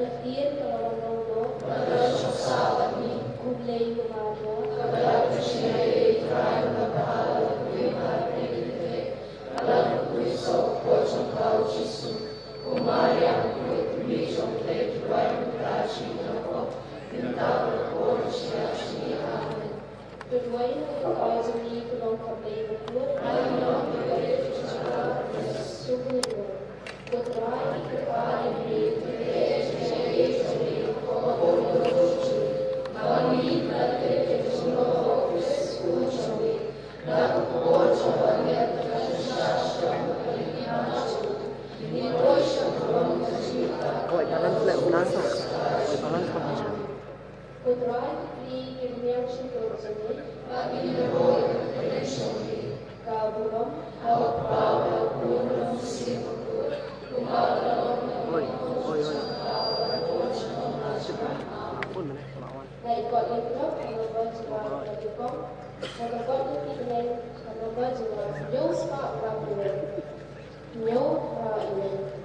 Pagdatir kalawang-lawdo, kublay umaga, Tuduay na ikaw sa mga tulong kablay bukod, sugunod. Kutray ikaw Ôi, balance lại balance rồi. Ôi, balance không phải sao. Kutray di kirmiyang sitwasyon, kabulong, Ôi, ôi, ôi. Super. Pun mana kelawan. na ikaw ay tulog, ano ba sa mga kajukong, nagagawa ng tingay, ano ba sa mga Diyos ka, Rabuel, Nyo, Rabuel.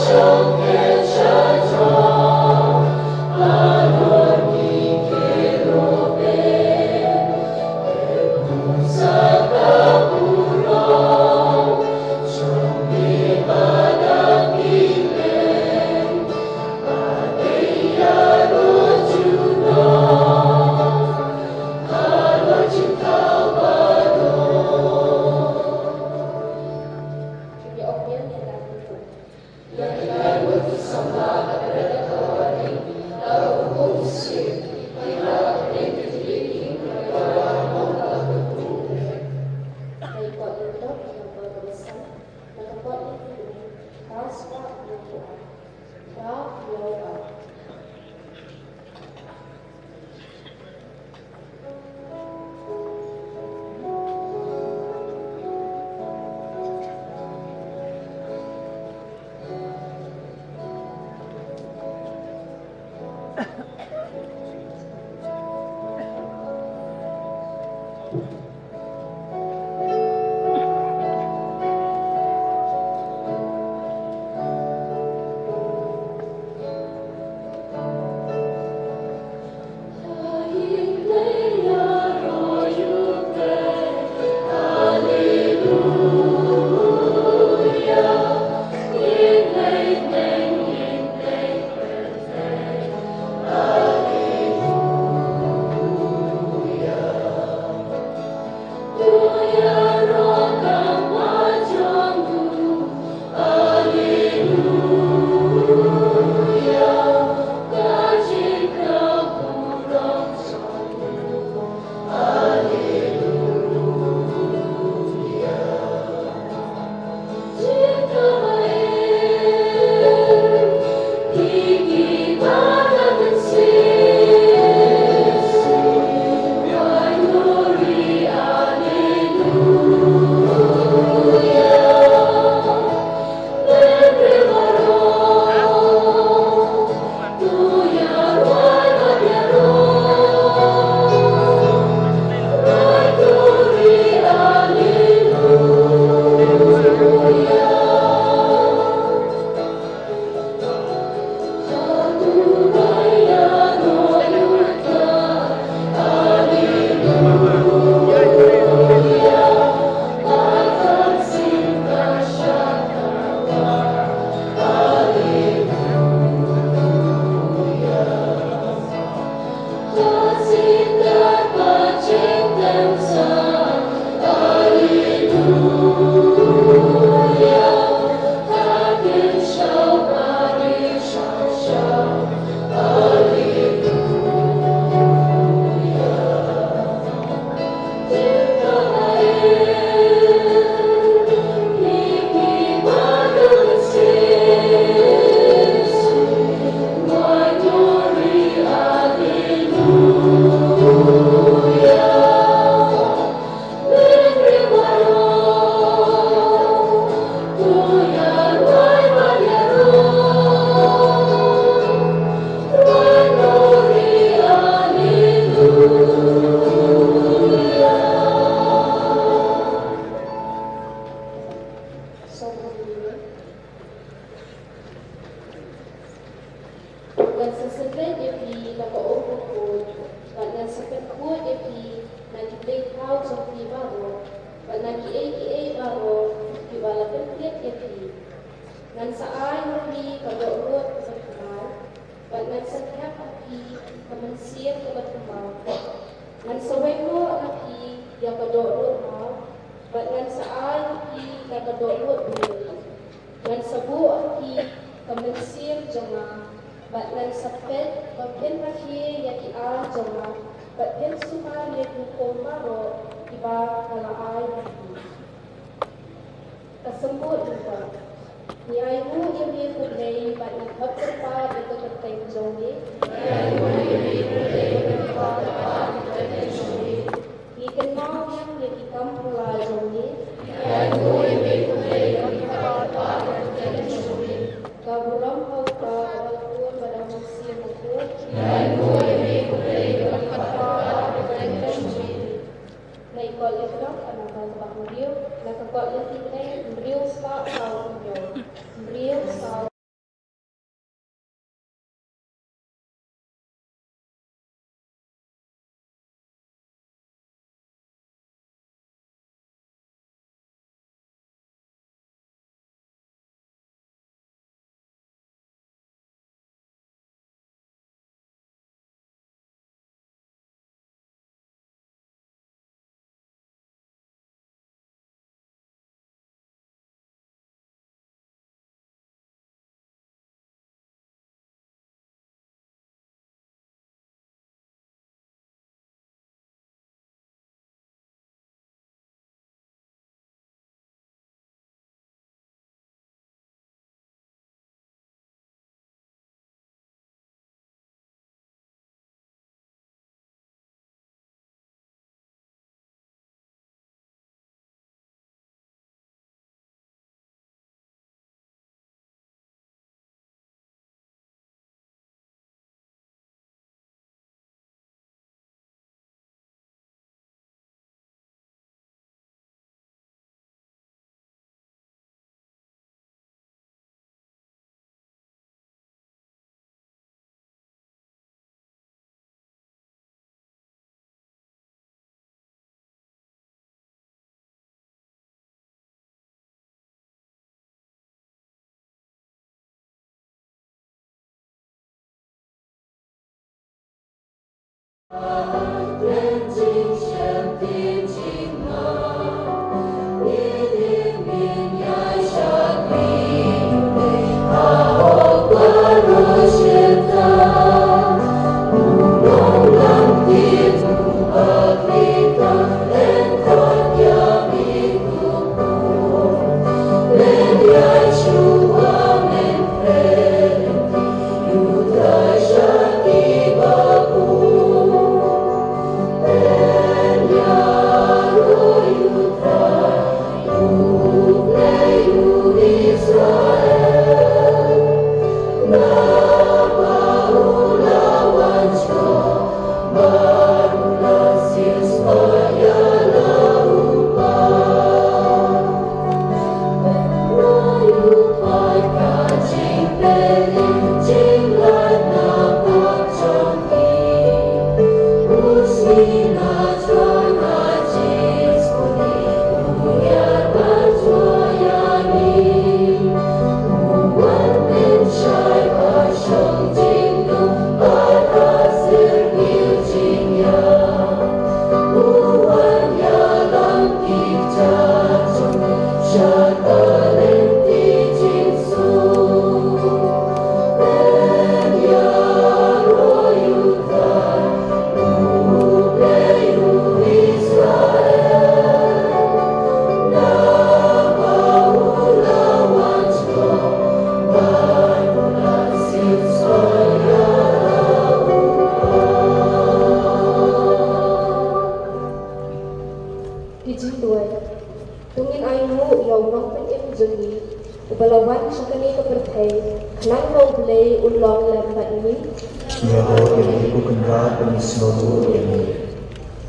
Shall catch a dawn,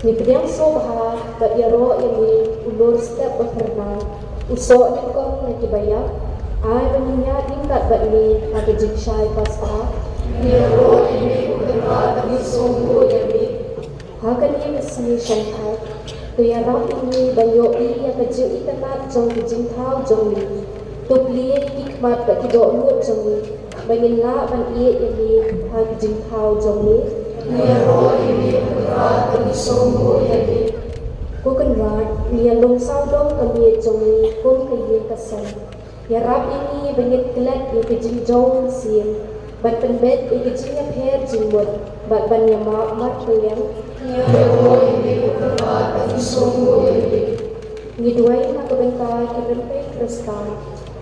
Ni pedang sobha bat yaro ini ulur step berpernah usok ni kong nak dibayar ai baninya tingkat bat ni ada jinsai pasca ni yaro ini berpernah bagi sungguh ini hakan ni mesni shanghai tu yaro ini bayo i yang kecil itanat jong jinthau jong ni tu beli hikmat bat kidok lut jong ni bangin la ban i ini hak jinthau jong ni Niaro ini berat bagi sungguh ini. Ku kenal dia longsau dong kami jongi kum kaya kesan. Ya rab ini bangit kelat ya kejing jong sim. Bat penbet ya kejingnya per jimbut. Bat ban ya mat tuyang. Niaro ini berat bagi sungguh ini. Ngiduai nak kebentai kebentai kristal.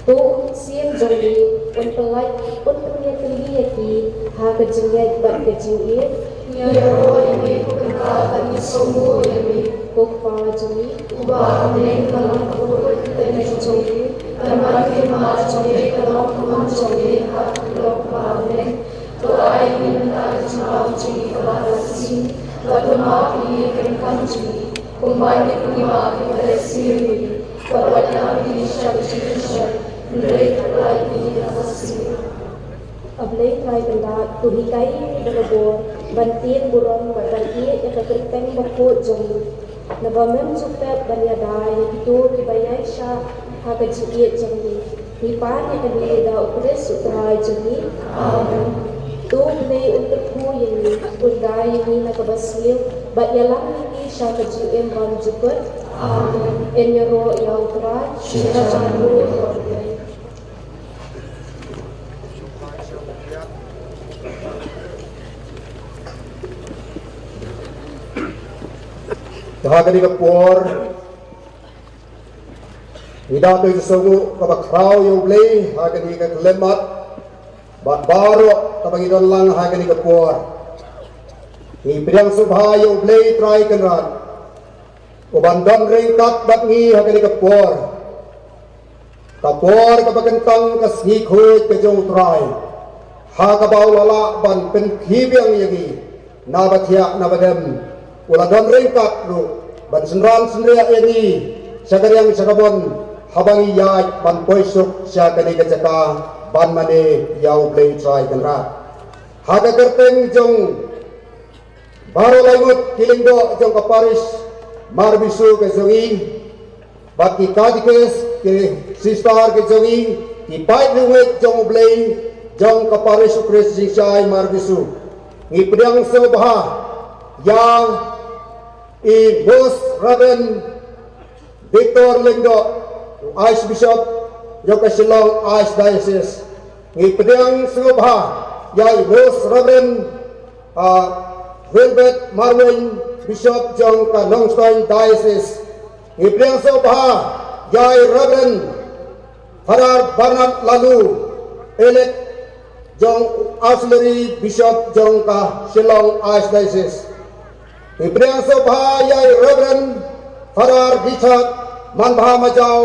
Tu sim jongi un pelat un punya kelihati ha kejingnya bat kejingnya. Niaro ini bukan bagi sungguh ini. Kukpa jami, ubah neng dalam kubur tenek jongi, teman firman jongi dalam kuman jongi hak lokpa neng. Doa ini minta jauh jongi kepada sini, lalu maafkan kengkang jongi, kumai kumai kepada sini, pada nabi syaitan, mereka lagi nafsi. Ablay try benda tuhikai ni berlebur bantin burung berbanti yang terkenteng berkut jomli nabamem supet banyadai itu dibayar syah hakajiit jomli nipan yang kedua dah upres sutrai jomli amen tu play untuk ku yang ni undai ni nak berhasil bat yalang ni syah kajiit bang jupet amen enyero yang terat syah jangan Dahagani kapur, ida tu sesuatu kabakrau yang beli, hagani kekelemat, bat baru kabagidon lang hagani kapur. Ni pedang subha yang beli try kenran, ubandang ringkat bat ni hagani kapur. Kapur kabagentang kasih kuat kejong try, hagabau lala ban penkibiang yangi, nabatya nabadem. Uladon ringkat lu ban senran sendria ini sagaryang sagabon habangi yai ban poisuk sagani kecaka ban mane yau play try kenra haga kerteng jong baru langut kilingdo jong kaparis marbisu ke zongi baki kadikes ke sistar ke zongi ki pai luwet jong play jong kaparis ukres sisai marbisu ngi pedang sebah yang Most Reverend Victor Lindo, Archbishop Joka Shillong Archdiocese, Ngipediang Singapha, yang Most Reverend Wilbert Marwin, Bishop Jong Nongstoin Diocese, Ngipediang Singapha, yang Reverend Father Bernard Lalu, elect Jong Auxiliary Bishop Jong Shillong Archdiocese. Ngipediang Singapha, yang Reverend Father Richard Manbha Majau,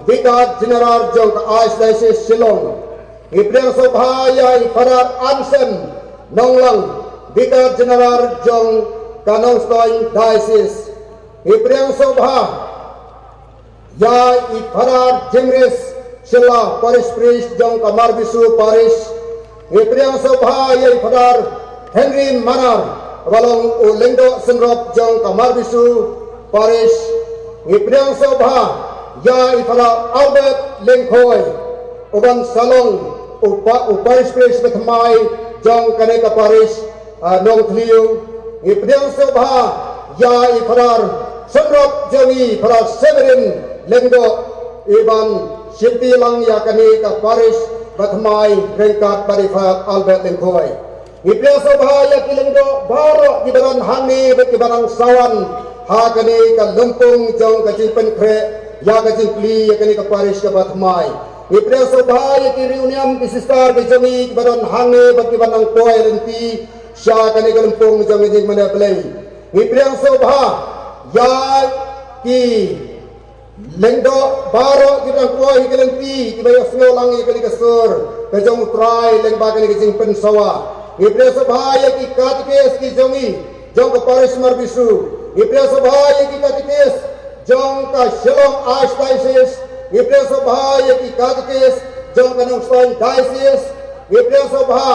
Vicar General Jong Archdiocese Shillong. Ngipediang Singapha, yang Father Anson Nonglang, Vicar General Jong Nongstoin Diocese. Ngipediang Singapha, yang Father Jimris Shilla Parish Priest Jong Marbisu Parish. Ngipediang Singapha, yang Father Henry Manar Balong Ulengdo Senrop Jong Marbisu Parish. Ngipediang Singapha, yang Father Albert Lengkhoy Uban Salong Parish Priest Betmai Jong Kaneka Parish Nong Tliu. Ngipediang Singapha, yang Father Senrop Jongi Father Severin Lengdo Iban Shipti Lang Yakani Ka Parish Betmai Rengkat Parifat Albert Lengkhoy. Ngipediang Singapha, yang Kilengdo Baro Kibaran Hani Bekibarang Sawan Hakani Ka Lumpung Jong Ka Jimpen Kre Ya Ka Jimpli Yakani Ka Parish Ka Betmai. Ngipediang Singapha, yang Kiriuniam Kisistar Ka Jongi Kibaran Hani Bekibarang Koi Renti Sya Kani Ka Lumpung Jong Ka Jing Mana Play. Ngipediang Singapha, yang Ki Lengdo Baro Kibarang Koi Kelenti Kibaya Sengolang Yakani Ka Sur Ka Jong Trai Lengba Kani Ka Jimpen Sawa. Ngipediang Singapha, yang Ki Katikes Ki Jongi Jong Ka Parish Marbisu. Ngipediang Singapha, yang Ki Katikes Jong Ka Shillong Archdiocese. Ngipediang Singapha, yang Ki Katikes Jong Ka Nongstoin Diocese. Ngipediang Singapha,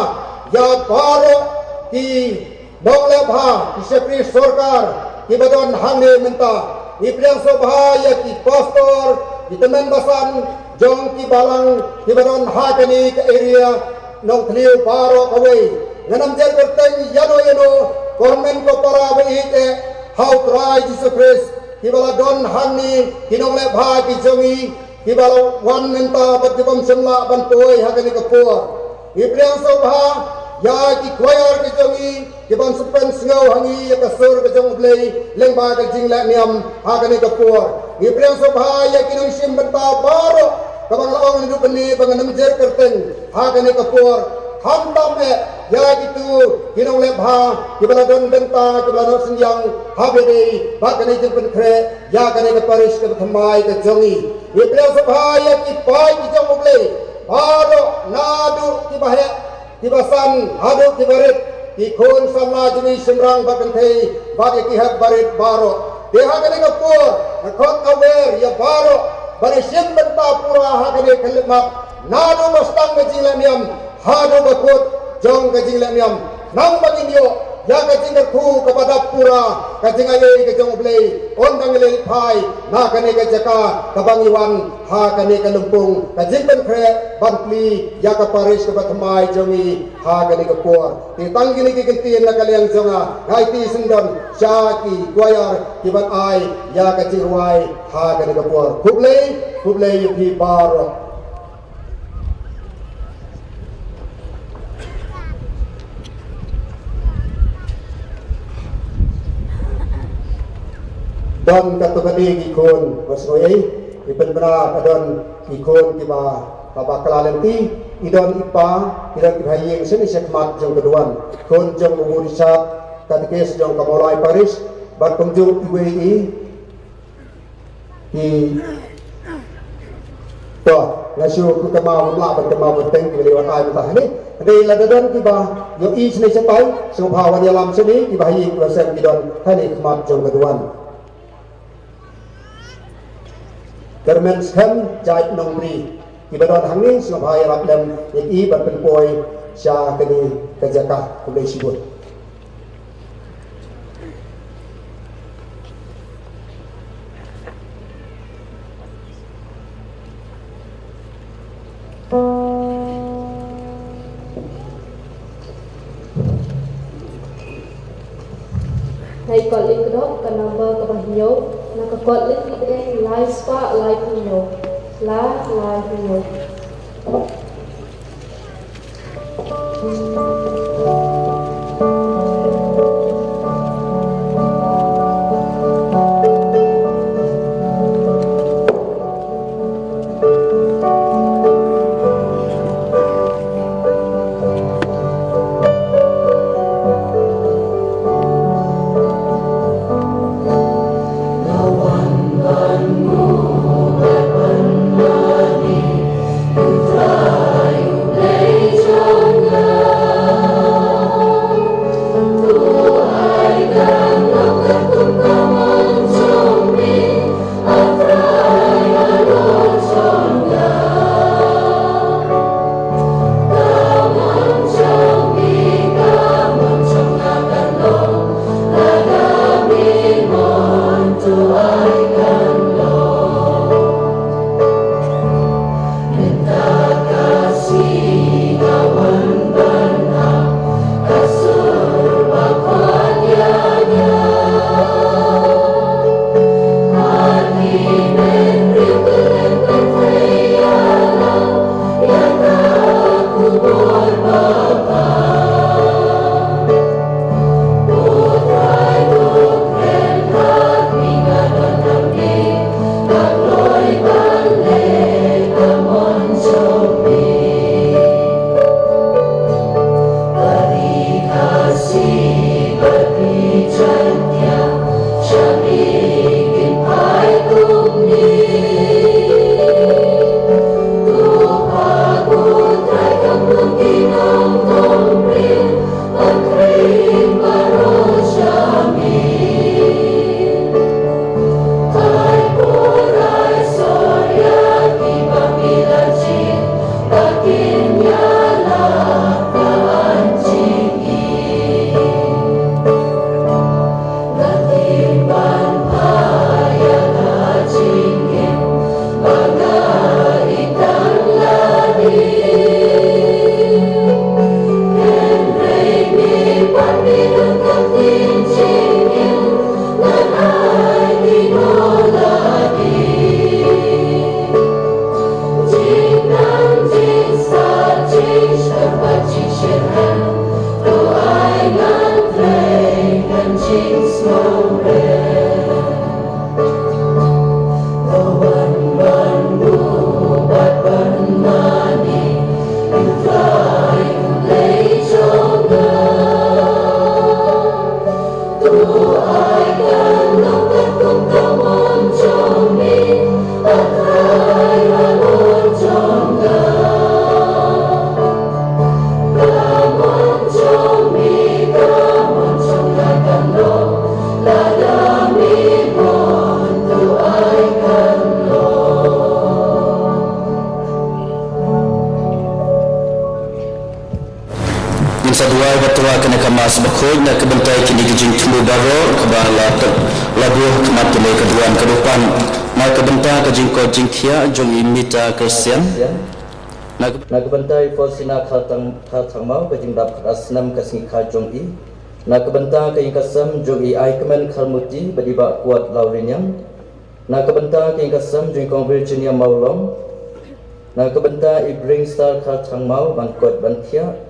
yang Baro Ki Donglebha Ki Sekretari Sorkar Ki Badon Hangni Menta. Ngipediang Singapha, yang Ki Pastor Ki Temen Basan Jong Ki Balang Ki Badon Hakani Ka area Nong Tliu Baro Kawai. Nganam jar berteng yano komen ko para beite how try Jesus Christ kibala don hanni kinong le bha ki jongi kibala wan menta bat dibam semla ban toy hakani kapur. Ngipediang Singapha, ya ki choir ki jongi kiban supen sngau hangi ya kasur ka jong blei lengba ka jing la niam hakani kapur. Ngipediang Singapha, ya kinong sim benta baro kabang laong hidup ni banganam jar berteng hakani kapur. Hantam ya gitu kinong lebha kibala don benta kibala don senjang habedi bakani jempen kre ya kani ke Parish ke Betmai ke Jongi. Ngipediang Singapha, ya ki pai ki jong oble baro nadu ki bahaya ki basan hadu ki barit ki khon samla jeni semrang bakante bagi ki hak barit baro deha kani ke pur khot aware ya baro bari sim benta pura hakani kelmat nadu mastang ke jilaniam hado bakut jong kajing lemiam nang baging yo ya kajing ku kepada pura kajing aye ke jong blei ondang le pai na kane ke jaka kabangiwan ha kane ke lumpung kajing ben kre bantli ya ka Parish ke Betmai jongi ha kane ke por ti tanggini ke kentin na kaliang jonga ngai ti sendon syaki guayar ki ban ai ya kajing ruai ha kane ke por kublei pi baro. Don katukadi kikon wasoi ipenbra kadon kikon kiba baba kalalenti idon ipa idon ibhayeng seni sekmat jong keduan kon jong umurisat katikes jong kamolai Parish bat pengjung UAE di to ngasyu kutama mula bertema berteng kibeli wakai mentah ini dari ladadon kiba yo i seni sepai subhawan yalam seni ibhayeng wasem idon hani kmat jong keduan. Kermenskan jait nombri ibadon hangni Singapha rapdam yaki berpenpoi sya kini kejakah kulai sibut. Nay kot link kedok ke number ke bahio. Nak ke kot link di dengan live spa live video. Live video. Saduai batua kena kemas bakoi nak kebentai kini kijing tulu baro kebala lagu kematule keduan kedepan nak kebentai kijing ko jingkia jong imita Kristian nak kebentai forsina khatang mau kijing dap asnam kasing kha jong i nak kebentai kijing kasam jong i aikmen khalmuti badiba kuat laurinyang nak kebentai kijing kasam jong kong Virginia maulong nak kebentai i bring star khatang mau ban kuat ban thia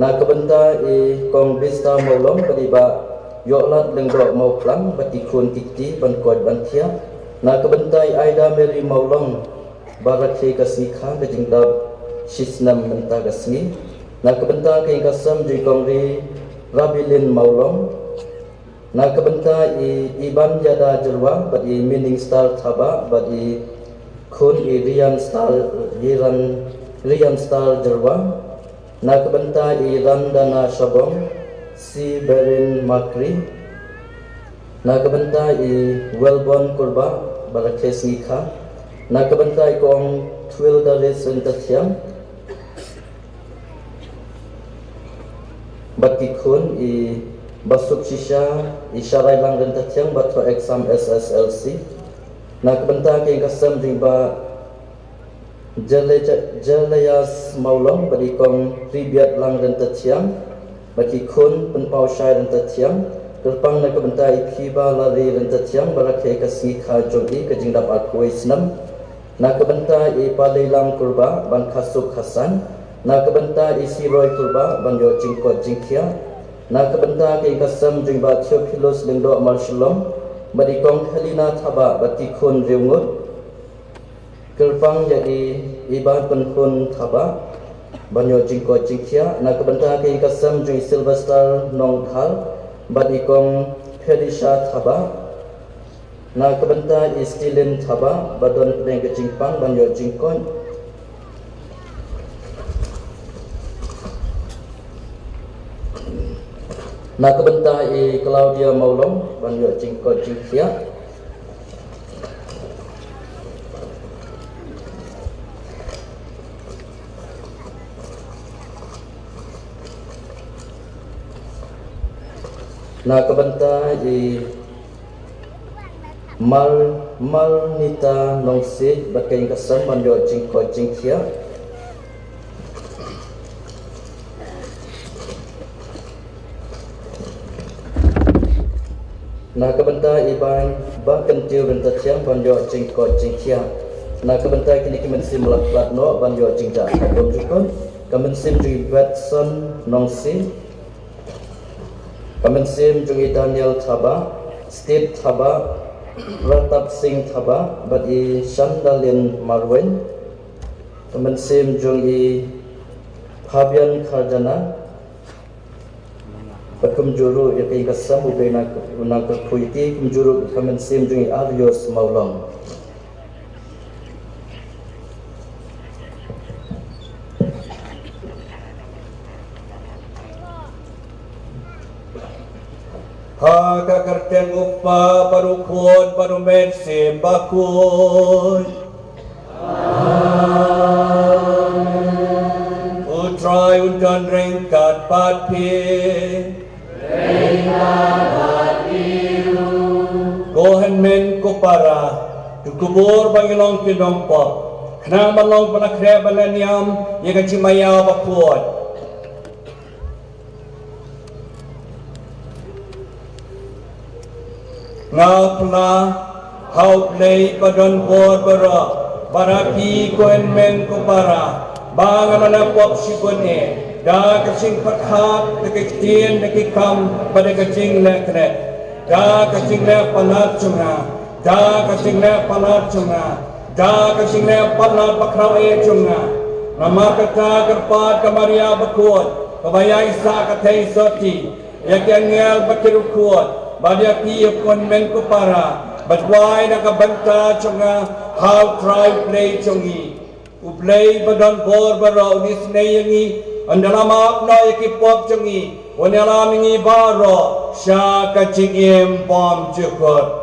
na kebenta kong bista maulong badiba yoklat lenggok mau plang batikun tikti ban kuat ban thia na kebenta Aida Mary maulong barakhi kasnikha kajingdab shisnam menta kasni na kebenta king kasam jikong ri Rabilin maulong na kebenta iban jada jerwa badi meaning star thaba badi kun Rian star jerwa na kebenta Randana Shabong si Berin Makri na kebenta Welbon Kurba Barakes Nikha na kebenta kong Twil Daris Rentatiam Batikun Basuk Shisha Isyarai Lang Rentatiam Batwa Exam SSLC na kebenta King Kasam Rimba Jalayas maulong bagi kong ribiat lang rentatiam bagi kun penpau syai rentatiam Terpang nak kebentai kiba lari rentatiang barakai kasih kajoi kejingdap aku Islam. Nak kebentai palailam kurba ban kasuk Hasan. Nak kebentai siroi kurba ban yo jingkot jingkia. Nak kebentai kasam jingba Theophilus lengdo Marshallom. Badikong Helena thaba batikun reungut. Kerpang jadi iban penhun thaba banyo jingkot jingkia. Nak kebentai kasam jing Sylvester Nongthal. Badikong Felicia thaba na kebenta istilin thaba badon pedeng kejingpang banyo jingkon na kebenta Claudia Maulong banyo jingkon jingkia na kebenta Malnita Nongsi bakai kasam banyo jingko jingkia na kebenta iban bakentiu rentatiang banyo jingko jingkia na kebenta kini kemensim laklatno banyo jingja sabon jukon kemensim jui Watson Nongsi Kemensim jungi Daniel Thaba, Steve Thaba, Pratap Singh Thaba, badi Shandalin Marwen. Kemensim jungi Fabian Kardana, Bakumjuru yakai kasam ubay nak kuiti kumjuru kemensim jungi Aryos Maulong. Haka kerten upa parukun parumen sembakun. Utrai undan ringkat patpi. Kohen men kopara. Tukubur bangilong kinompok. Kenang balong panakre balaniam yang cimaya bakun. Ngapna hautlay padon bor bara baraki koen men ko para bangamana pop sikone da kasing pathat dekitien dekikam pada kacing lekre da kacing le panat chunga da kacing le panat chunga da kacing le panat pakrau e chunga nama kata kerpat kamaria bakut kabaya isa katai soti yakengel bakirukut Badia piye kon men ko para badway nakabanta chunga how try play chungi u play badon bor baro nis neyangi andalama apna ekipop chungi onala mingi baro sha kachigem pom chukot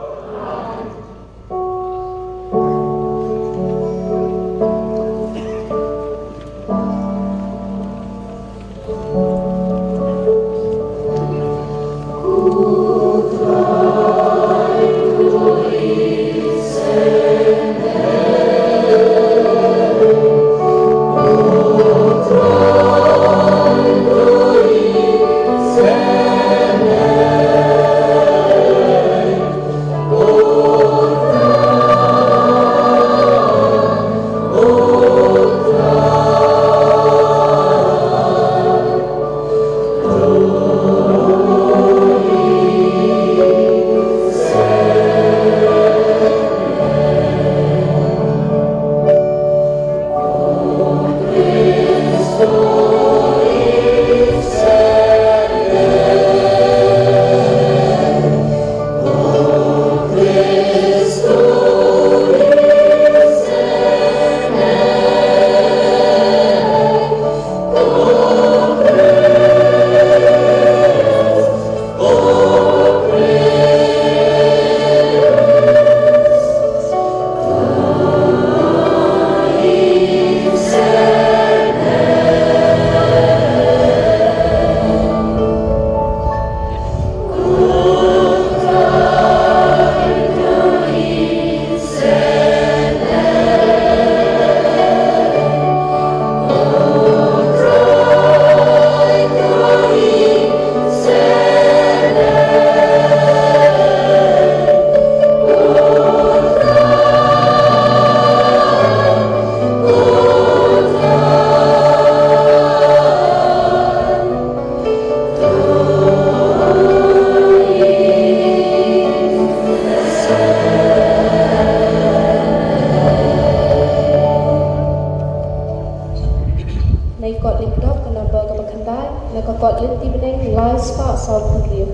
evening lies far south of you,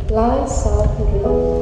lies south of you.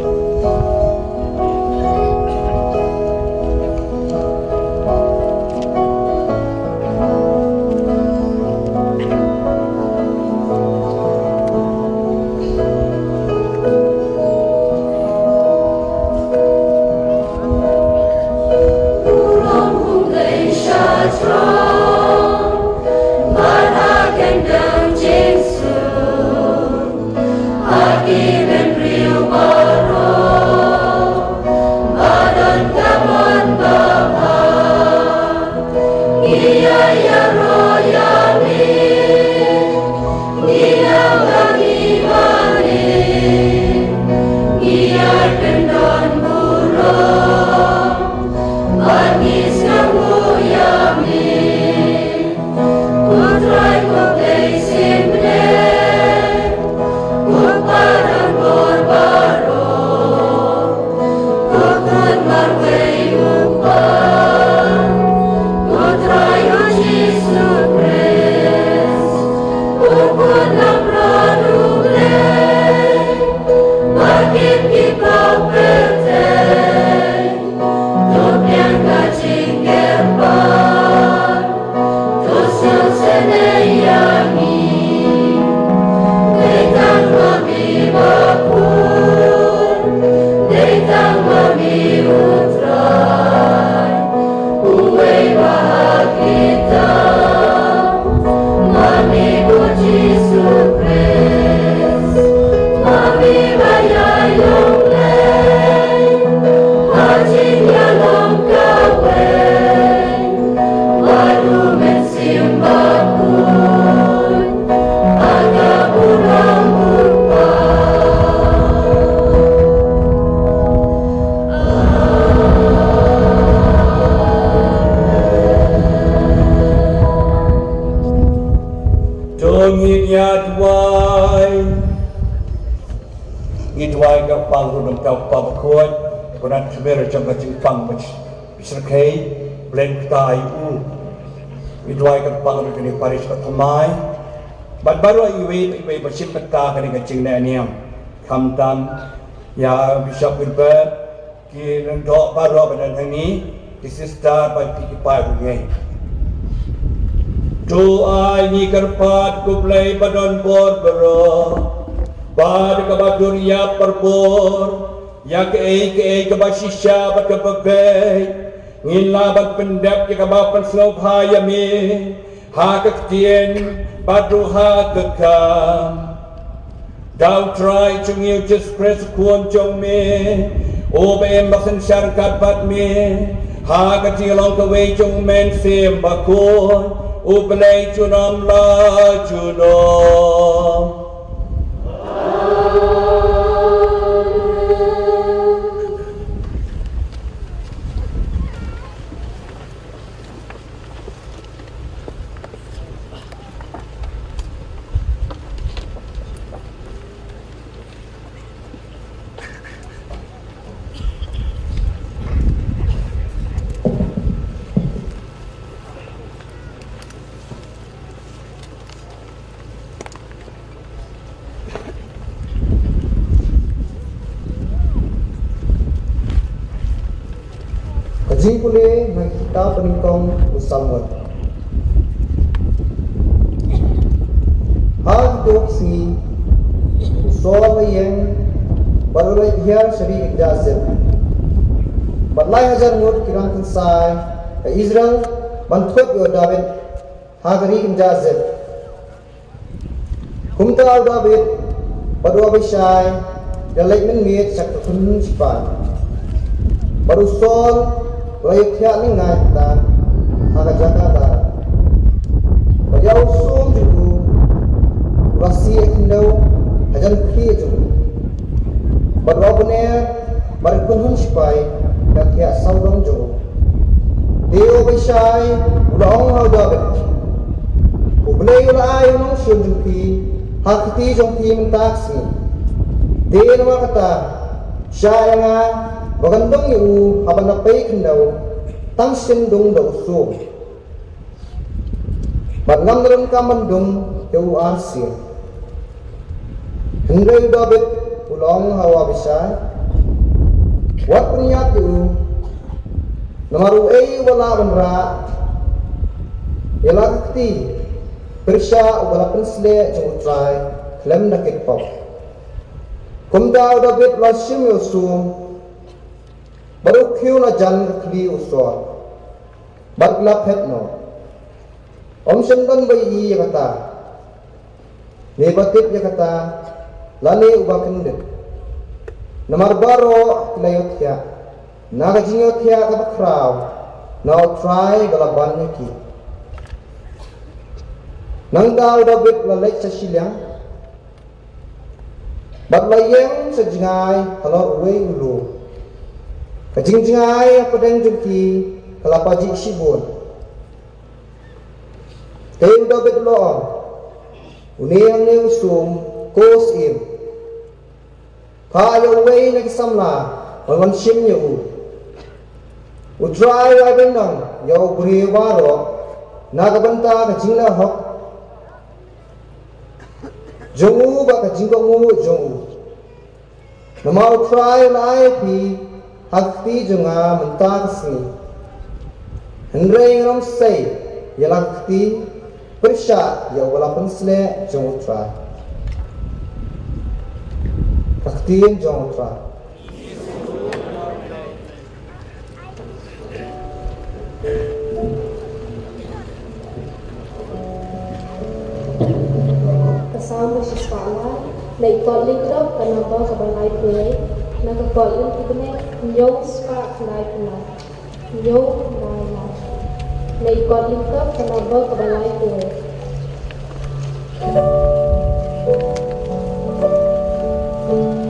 Paris Patamai, but baru iwe bersih peta kini kecing niam, kamtam ya Bishop Wilbert, kini dok baru pada ini, this is start by P5 again. Doa ini kerpat kuplay badan bor bero, bad kabadur ya perbor, ya ke kabasisya bad kababay, ngilabat pendap ya kabapan slobhaya me. Hakaktian badruha kekam Dau try chung you just press kuon chong me Obe masan syarkat bat me Hakati along the way chung men sim bakon Ublay chunam la chunom Jingkule nakita peningkong usamot. Hal doksi soal yang baru hiar seri ijazat. Badlai hajar ngut kirang tensai ke Israel bantuat yo David hagari ijazat. Kumta David baru abisai dalai menit sak kun sipan. Baru sol Rakyat tiap ni ngata, agak Jakarta. Beliau sum juga, rasi ekindau, hajan kiri juga. Berdua benar, berkunjung sipai, dan tiap saudong juga. Dia bersai, ulang hal dapat. Ubelai ulai unang siun jumpi, hakti jumpi mentaksi. Dia nama kata, syai'anga. Bagandang yu haban napay kendau tang sindung daw so. Bagandang ka mandung yu asir. Henry David ulong hawa bisa wat niat tu namaru wala benra yalakti bersya wala pensle jengutrai klem nakit pop kumda David lasim yusum baru kiu na jan kli usor batla phetno om sendan bai kata nebatit kata lani ubakende namar baro kilayotya nagajingotya kabakraw now try galaban ki nang daw David lalay sa silyang batlayeng sa jingay kalor uwe ulu kajingjingay padang jungki kalapaji sibon tayo David loon uniyang ni usum kos im kayo way nagsamla wangan sim niyo utray ay benang yaw buriwaro nagabanta kajingla hok jongu ba kajingkongu jongu namau try lai pi hakti jonga mentakasi henrei ngom say yalakti persya ya wala pensle jongu try kaktiin jongu try kasama sa sekolah na ikot litrop kanaba kabalay kuy nagkakot ibne nyong spa kalay kunay nyong nana na ikot litrop kanaba kabalay kuy So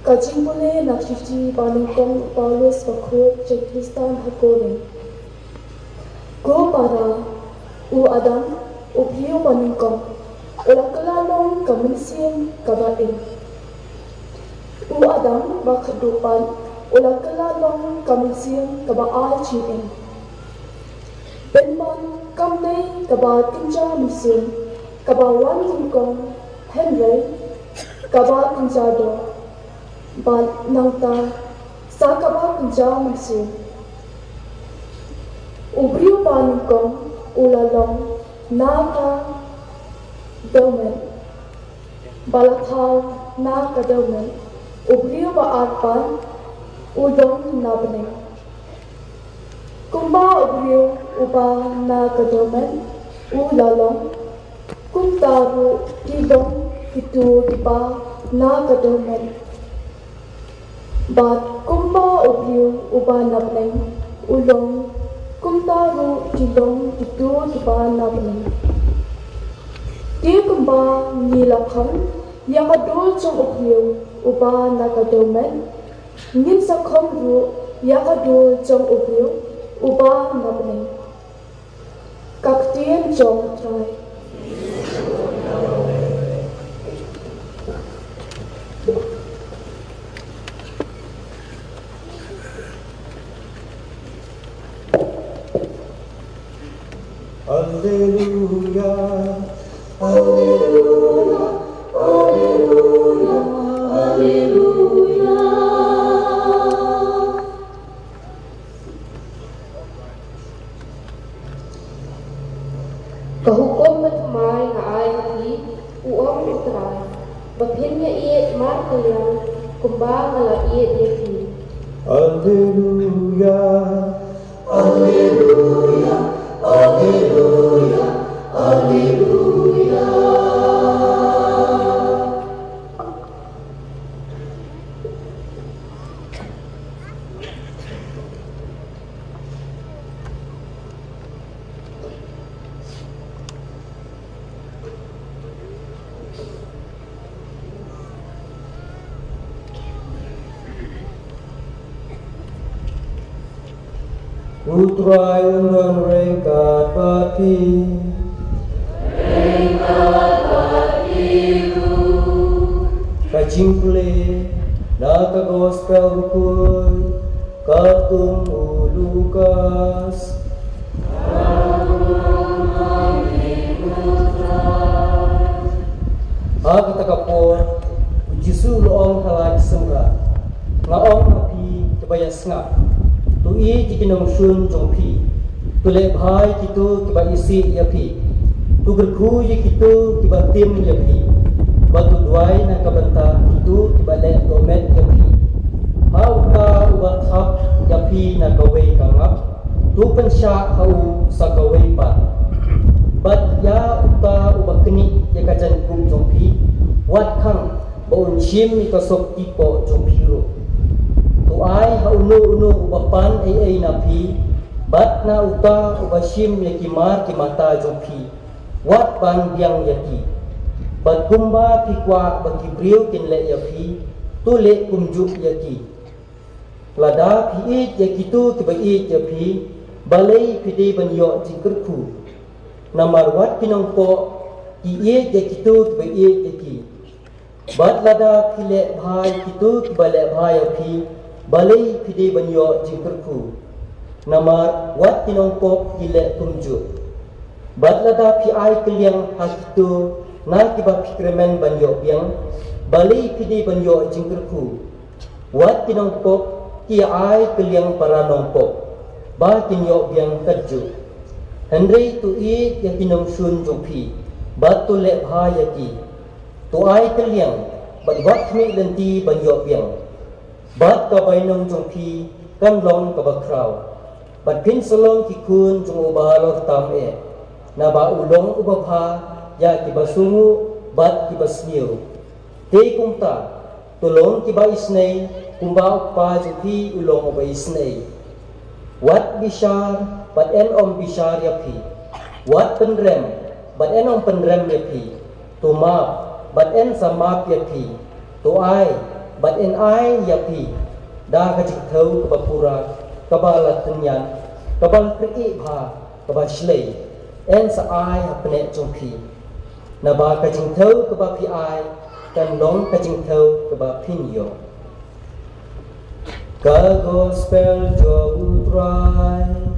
Kajing boleh nak cuci panungkong Paulus bakut cek Kristan hakorin. Go para u Adam u piu panungkong ulang kelalong kaменsian kabain. U Adam bakadupan ulang kelalong kaменsian kabaal cien. Benman kamne kaba tinja mesin kabawan tingkong Henry kaba tinjado. Bal nangta sa kaba penja mesin ubriu panungkong ulalong naka domen balathau naka domen ubriu baarpan udong nabne kumba ubriu uba naka domen ulalong kumtaru kidong kitu diba naka domen Bat kumba ubriu uba nabneng ulong kumtaru kilong itu tiba nabneng. Dia kumba nilakang yakadul jong ubriu uba nakadomen ngin sakhom ru yakadul jong ubriu uba nabneng. Kaktien jong try. Alleluia, Alleluia, Alleluia, Alleluia. Kahukom matmay nga ay hati uang utray. Baphin niya iit markayang kumba nga laiit yati. Alleluia, Alleluia, Alleluia, Alleluia. Utray undang rengkat pati, kacing pule nakagos kaukuy katung ulukas. Aga takapor Jisu loong halaj sembra ngaong api kebayas nga tui jikinong shun jongpi tule bhai kitu kiba isi yapi tu gerku yikitu kiba tim yapi batu duai na kabanta kitu kiba le domet yapi hauka ubat hap yapi na kawai kangap tu pensya hau sa kawai pa bat ya uta ubak keni ya kajan kum jongpi wat kang baun shim ika sok tipo jongpi ro tu ai ha unu ubapan ai na pi bat na uta ubashim ya kimar kimata jongpi wat ban biang yati Bat kumba pikwa bagi beliau kin le yapi tu le kumjuk yaki. Lada pi yaki tu kibai yapi balai pide banyo jingkerku. Namar wat kinong po ki yaki tu kibai yaki. Bat lada pile bhai kitu kibale bhai yapi balai pide banyo jingkerku. Namar wat kinong po kile kumjuk. Bat lada pi ai keliang hakitu na kiba pikremen banyo biang balai pidi banyo jingkerku wat kinong pok ki ai keliang para nongpok ba kinyo biang kaju Henry tu i ya kinong sun jopi bat tu le bha yaki tu ai keliang bat wat mi lenti banyo biang bat ka bainong jopi kan long ka bakraw bat pin solong ki kun jung ba lo tam e na ba ulong ubapha ya kiba sungu bat kiba sniu te kumta tolong kiba isnei kumba ukpa jupi ulong oba isnei wat bishar bat en om bishar yapi wat penrem bat en om penrem yapi tu map bat en samap yapi tu ai bat en ai yapi da kajik thau kaba pura kaba latunyan kaba krei bha kaba shlei en sa ai apne jupi na ba kajing thau ke ba pi ai kan long kajing thau ke ba pin yo ka gospel jo utrai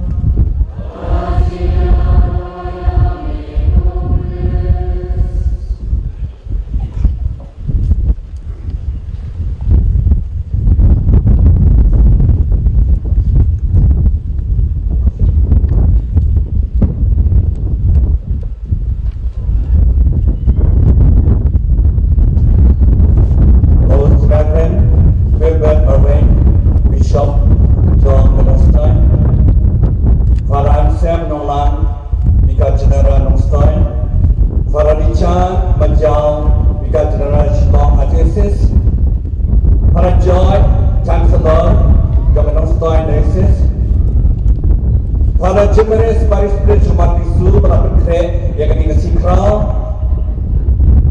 Jemeres baris pres umat bisu berapa kre yang kini nasi kral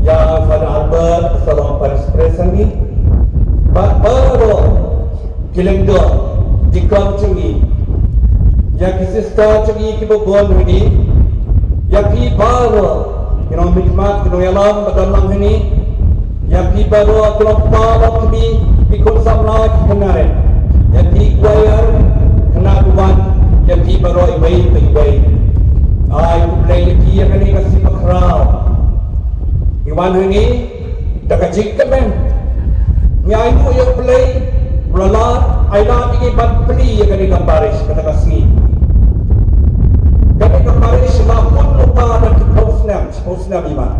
ya pada Albert salon baris pres ini baru kilengdo dikam cungi ya kisi star cungi kibobon ini ya pi baru kino mikmat kino yalam badalam ini ya pi baru kino pala kini ikut samla kengaren ya pi kuayar kena tuan yang di baroi bayi bayi ai play ki yang ni kasi makrao iwan ini daga jikkemen nyai mu yang play mulala aila ini ban pli yang ni gambaris kata kasi kami gambaris la pun lupa dan posnam iman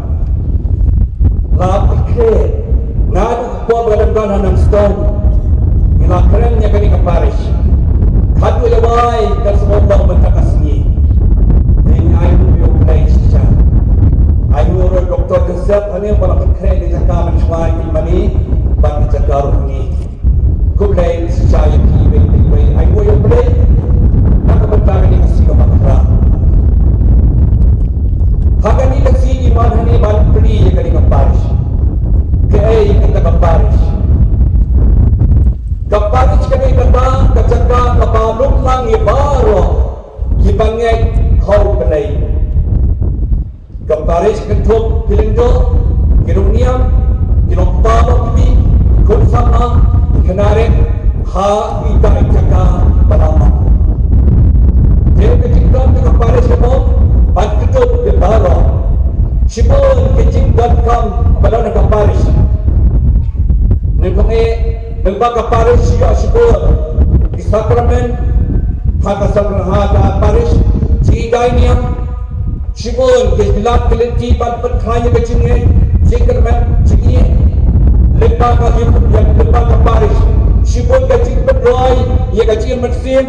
la pikir ngadu ko badan hanam stone ila keren yang ni gambaris hadu lewai dan semua mentakasni ini ayu yang play saja ayu orang doktor kesehatan hanya pada kekeh di jaga mencuai imani bagi jaga rohani kublai saja yang kibai ayu yang play nak bentar ini kasih ke makra harga ni kasih iman ini ban beli yang kali keparis kei kita keparis kaparis kami kata kejaga kabalung langi baru kibangek kau belai kaparis kentup kilendo kiruniam kilopalo kibi kun sama kenare ha ita jaga balama dia kecikkan kaparis kamu pat ketup di baru sibon kecikkan kam balana kaparis nengkonge Lembaga Paris ya sibur di sakramen haka sakramen Paris jika ini yang sibur kejelat kelenti pada perkaya kecilnya sakramen jiki lembaga yang lembaga Paris sibur kecil pendroy ya kecil mesin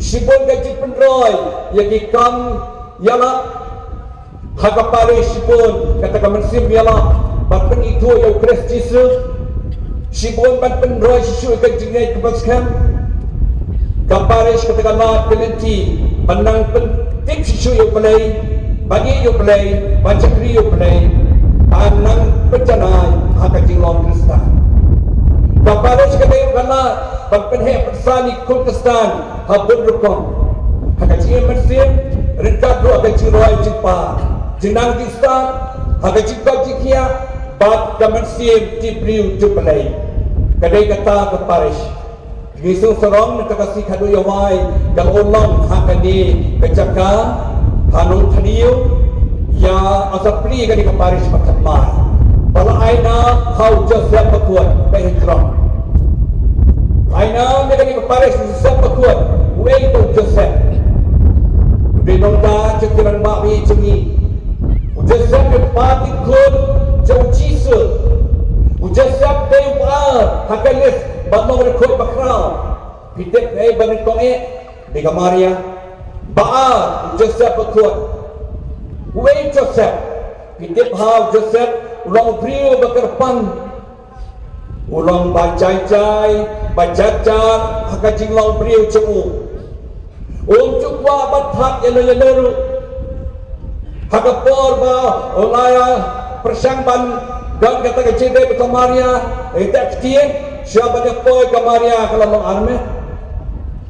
sibur kecil pendroy ya dikam yala haka Paris sibur katakan mesin yala bahkan itu yang Kristus sibon ban penroy sisu ikan jengai kebaskan kaparis ketika mat penenti penang penting sisu yang pelai bagi yang pelai bancakri yang pelai anang pencanai haka jinglong Kristan kapare sekadai kana penhe persani Kristan habun rukon haka jing mesin rentak dua haka jingroi jingpa jinang Kristan haka jingkau jingkia bat kamersim tibriu jupelai kadai kata keparis Gisung serong nekakasi kadu yawai dan ulang hakani kecaka hanung thaniu ya asapri kadi keparis pakamai pala aina hau Joseph pakuat behikram aina kadi keparis Joseph pakuat wei tu Joseph dinongda cekiran mawi cengi Joseph pati kun jauh jisu Joseph dewar hakalis Batang rekod bakrau Pitek banin kong Diga Maria Baal Joseph berkuat Wei Joseph Pitek hal Joseph Ulang beriu berkerpan Ulang bacai-cai Bacacar Haka jinglau beriu cemu Untuk wa bathat yelu-yelu Haka porba Olaya persangban Dan kata kecil Diga Maria Tak kecil siapa dia poi kamaria kalau long arme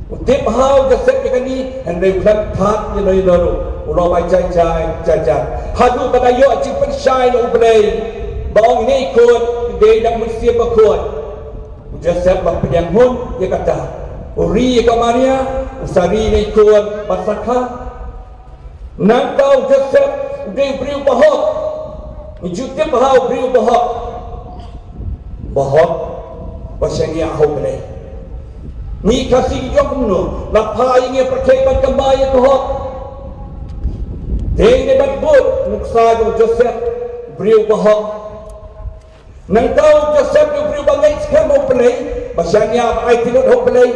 utip hau Joseph ikani hendai bulan that ye noi loru ulo bai jai jajar hadu pada yo cing pensai no play baong ni ikut de dang mesti bakut Joseph bapedang hun ye kata uri kamaria usari ni ikut pasaka nantau Joseph de briu bahok jutip hau briu bahok Pasangnya aku boleh. Ni kasih jom no, lapai ni percaya kembali tu hok. Deng ni batbut nuksa Joseph beriu bahok. Nang tahu Joseph beriu bangai sekarang mau pelai. Pasangnya apa tidak hok pelai.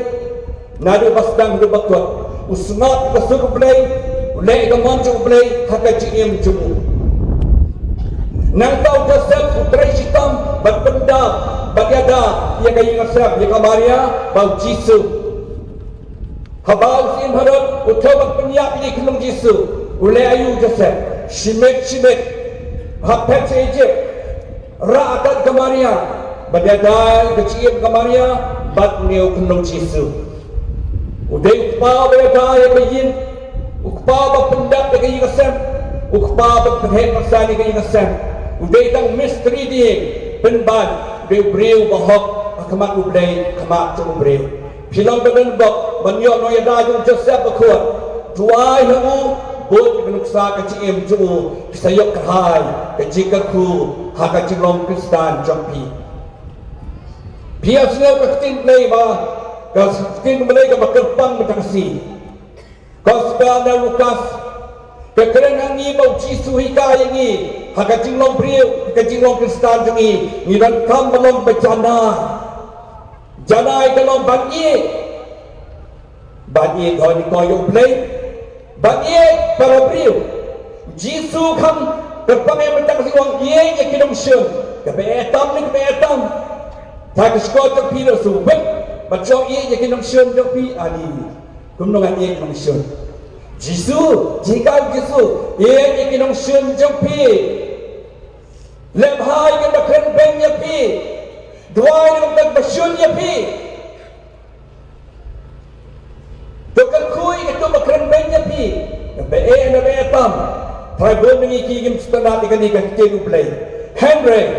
Nadu basdang du bakut. Usnat kasur pelai. Ulai kamon tu pelai. Haka ciem cemu. Nang tahu Joseph utrai hitam berpendam. Bagaimana ia kaya ngasap, ia kamaria bau Jisu. Habau sim harap utama penyiap ini kelum Jisu. Ulai ayu Joseph, shimet hapet sejep, raakat kamaria. Bagaimana kecil kamaria bat neu kelum Jisu. Udai ukpa bagaimana ia kayin, ukpa berpendak kaya ngasap, ukpa berpenhet maksani kaya ngasap. Udai tang misteri dia penban. Beriu bahok akamat ublay kamat ublay pilang badan bok banyo no yada yung Joseph berkuat tuai hamu bot benuksa keciem juu kisayok kahai kecikaku haka cilong Kristan jampi biasanya ketin play ba ketin play ka bakerpang matangsi kasda na Lukas kekerengan ni bau Jisu hikaya ni haka jinglong beriu, haka jinglong Kristan jengi ngiran kam belum berjana janai kelong banyi kau ni kau yang play banyi para beriu Jisu kam berpangai mentang si wang ye kidong syun kebe etam tak sekolah tepi rasu macam ye kidong syun tepi ani kumnongan ye kidong syun Jisu jika Jisu ye kidong syun tepi lebhai ke bakren ben ya pi dua yang tak bersyun ya pi dokar kui itu bakren ben ya pi be na be tam tribun ni ki gim stana ikan tenu play Henry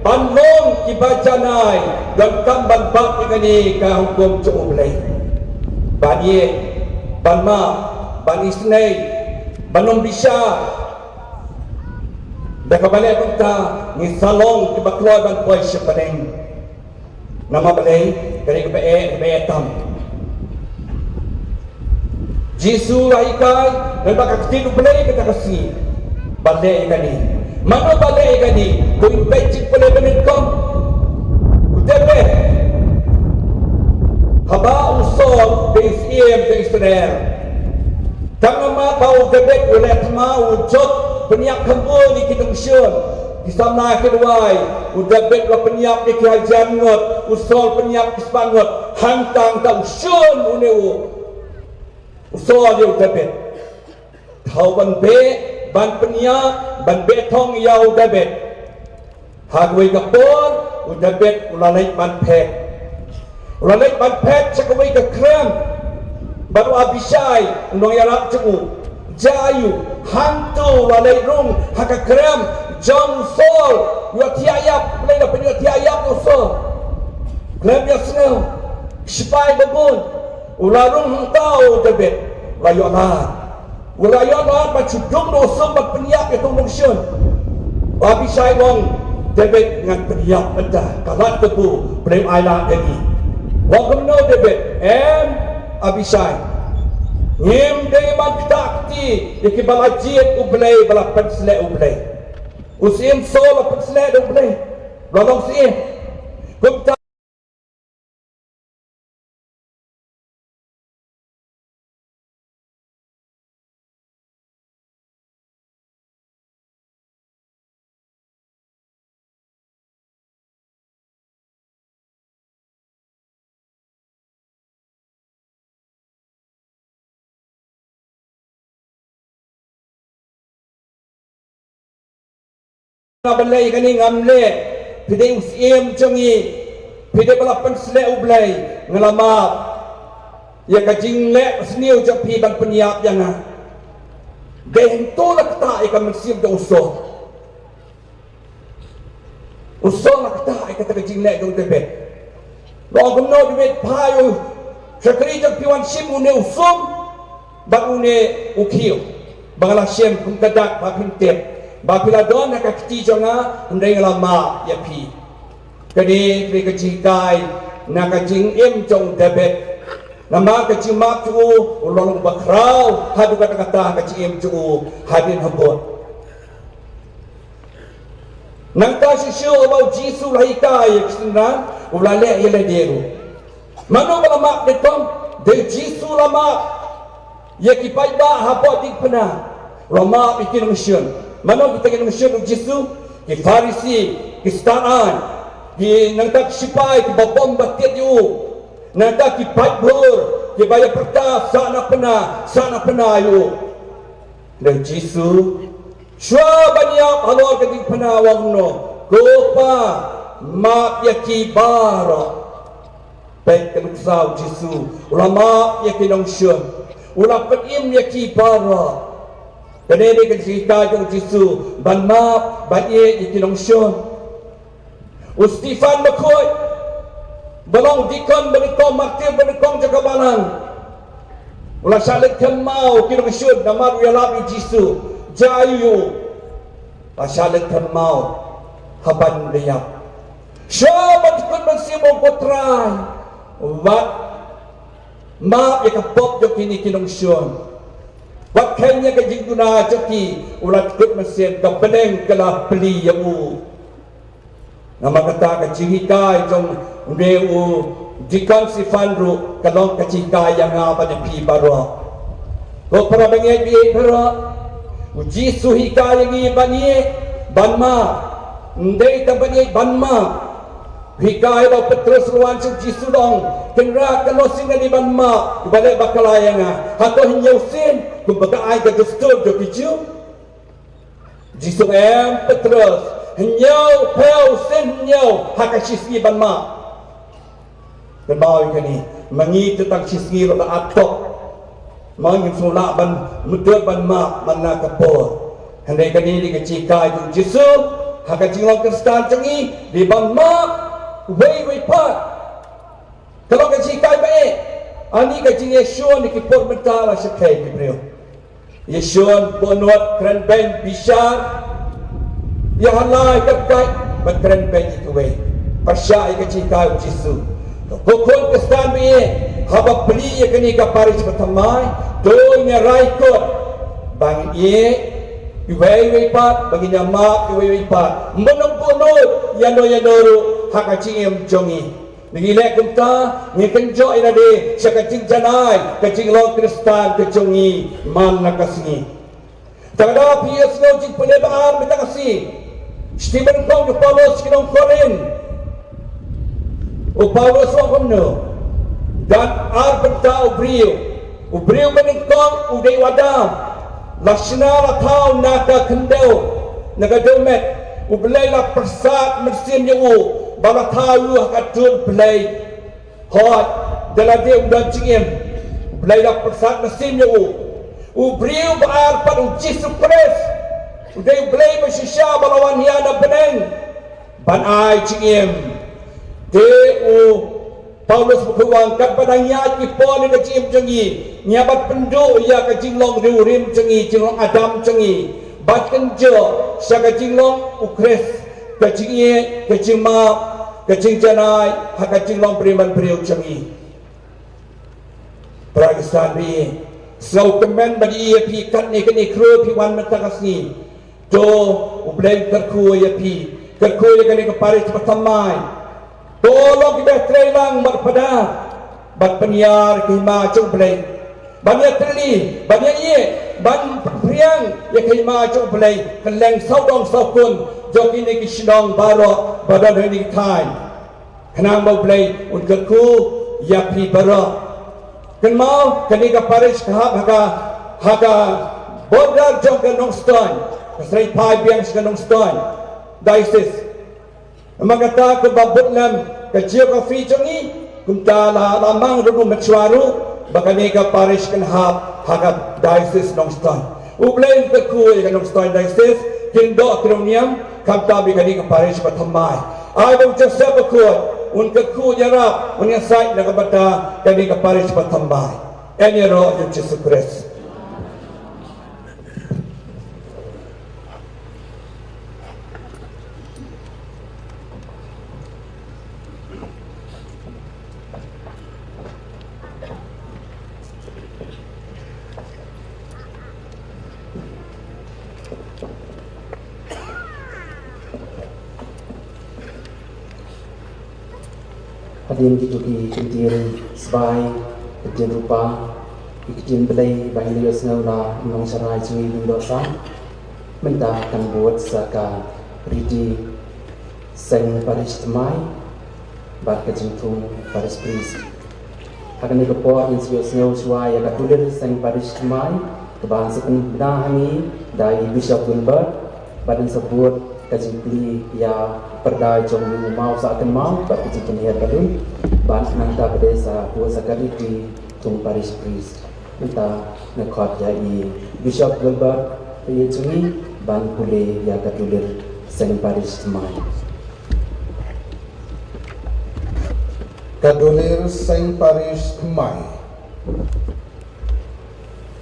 banlong ki bacanai dan kamban bab ikan ka hukum cu play banie banma ban isnei banom bisa dah kembali kita ni salong kita keluar dan puai sepaneng nama balai dari ke tam Jisu laikai dan bakal tidur balai kita kasih balai kani mana balai kani kuin pecik balai benin kom udah haba usol di Israel tangan bau bebek oleh mau jod peniap kembul di kidung syun di sana kedua udah beklah peniap di kerajaan ngot usol peniap di sepangot hantang tau syun unewu usol dia udah bek tau ban be ban peniap ban betong ya udah bek hagwe kapon udabet ulalay manpek sakaway ka krem baru abisay unong yarap cukup jayu hantu ulalay rung haka krem jong sol yuat tiayap mulai dapat yuat tiayap sol krem yasnel sipai babun ularung hentau debet ulayonan macudung dosong berpeniap itu mungsun abisay wong debet dengan peniap entah kalat tepu belum ayat lagi wong kemno debet abisay ngim dengan takti ikibalajiat ublay bala pensle ublay usim sol pensle ublay lalong sim kumta na balay kani ngamle pide usim jongi pide bala pensle ublay ngalama ya kajing le sniu japi ban peniap yang dento lakta ika mensim do uso lakta ika kajing le do debet lo gumno debet payu sakri japi wan sim une usum ba une ukiu bangala sim kum kadak ba pintep Bapila don nak kiti jonga ndai lama ya pi kadi tri kajikai nak kajing em jong debet nama kajing mak tu ulong bakrau hadu kata kajing em tu hadin habot nang ta shishu about jisu lahika ya kisna ulale yele deru mano bala mak detom de jisu lama ya kipai ba habot dik pena lama bikin mission mana kita kena mesyuarat Yesus ke Farisi ke setaan ke nangtak sipai ke babom baket you nangtak ke pajbur ke bayar perta sana pena you dan Yesus syua banyak halor keting pena wangno gopa mak yaki bara baik kemuksau Yesus ulama yaki nongsyun ulah petim yaki bara kene de cerita jong Jisu ban ma ban ye ikinong syon Ustifan makoy balong dikon benikong martir benikong jagabalang ulah salik kemau kinong syon namar yalabi Jisu jayu asalik kemau haban liap syabat kun mansimo potray wat ma yakapop jok kini kinong syon Wat kanya kajing guna joki ulat kut mesin ka peneng kala peli yamu nama kata kajing hikai jong neu dikan sifanru kalong kajing kaya ngapa de pi baro ko para bengai bi baro uji suhi kaya ngi bani banma ndei ta bani banma hikai ba petrus ruan su jisu dong kenra kalau singa di banma balik bakalayanga hato hinyausin kumbaga ay gadustur do kiju jisu petrus hinyau pel sin hinyau hakashisgi banma kenal kani mangi tentang shisgi ro atok mangin sula ban mudut banma manna kapor handai kani di kecika itu jisu hakajinglang kristan cengi di banma wei pat kalau kecika baik ani kajing Yeshua ni kipor mentala sekai kibreo Yeshua bonot keren ben bisa ya halai kapkai bat keren ben itu wei pasya kecika Yesus kokon kestan be haba beli ya kini kaparis pertamai do nyarai kot bang ye wei pat bagi nyamak wei pat menempunut yano hakacing jongi nilek kumta ni kenjo ina de sakacing janai kacing lo kristan kejongi man nakasni tagada pies no jing penebaan minta kasih Stephen kong ke Paulus kinong Korin o Paulus wa kono dan ar benta ubriu beningkong udai wadam laksana la tau naka kendau naga domet belai la persat mesin yu bala tahu akatun belai hot dalam dia udah cingim belai la persat mesin yu beriu baar pada Jesus Christ udah belai bersisha balawan hiana beneng ban ai cingim Paulus berkuang kat padang ya ki pon ni cingim cengi nyabat penduk ya ka jinglong rim cengi jinglong Adam cengi bat kenjo saka jinglong ukres ka jingie ka jingma ka jingjanai ha ka jinglong beriman beriu cengi Pakistan bi so kemen bagi ia pi kat ni kini kru pi wan mentakas ni do ubleng terku ya pi terku ya kini ke Paris pertamai tolong kita trelang berpada bat penyiar kima cung belai banyak teli banyak ye ban priang ya kima cung belai keleng saudong saukun jogi ni kisnong baro badan ni time kenang mau belai untukku ya pi baro ken mau kini ke Paris kahap haka bodar jong ke Nongstoin kesrai pai biang ke Nongstoin diocese Magata ke babutlam ke geografi cengi kumta la lamang rubu mecuaru bakani ke Paris kan hab hagap diocese Nongstoin ublain ke ku ke Nongstoin diocese kindo kroniam kamta bikani ke Paris batamai ai bang joseph bakut un ke ku yarap un yang sai na kabata kani ke Paris batamai enero Jesus Christ Hadirin kituki kintir sebai kejin rupa kejin belai bayi lios ngaula nong sarai sungai lindosa minta akan buat saka ridi seng Paris temai bar kejin tung Paris priest akan dikepor min sios ngau suai akan tulir seng Paris temai kebahan sekun benahangi dari Bishop Wilbert badan sebut kajing pli ya perdai jong minggu mau saat mau bak kajing penihar kadun ban nangta pedesa buat sakari di tung Paris priest minta nekot jai Bishop Wilbert peye cungi ban pule ya katulir seng Paris temai kadulir seng Paris temai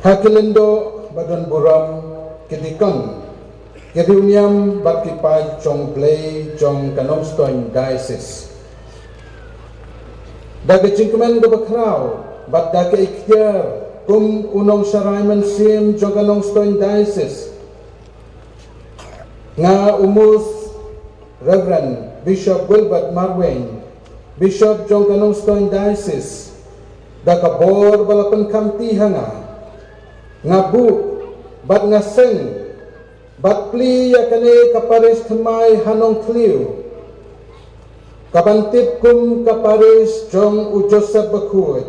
hakilindo badan buram ketikon Keduniam berkipai jong play jong Nongstoin diocese. Dagi cingkemen do bakrau, bat dagi ikhtiar unong syarai mensim jong Nongstoin diocese. Nga umus Reverend Bishop Wilbert Marwain, Bishop jong Nongstoin diocese. Dakabor balapan kamti hanga. Ngabu bat ngaseng bat pli yakane ka Paris temai hanong kliu kabantip kum ka Paris jong Joseph Bakut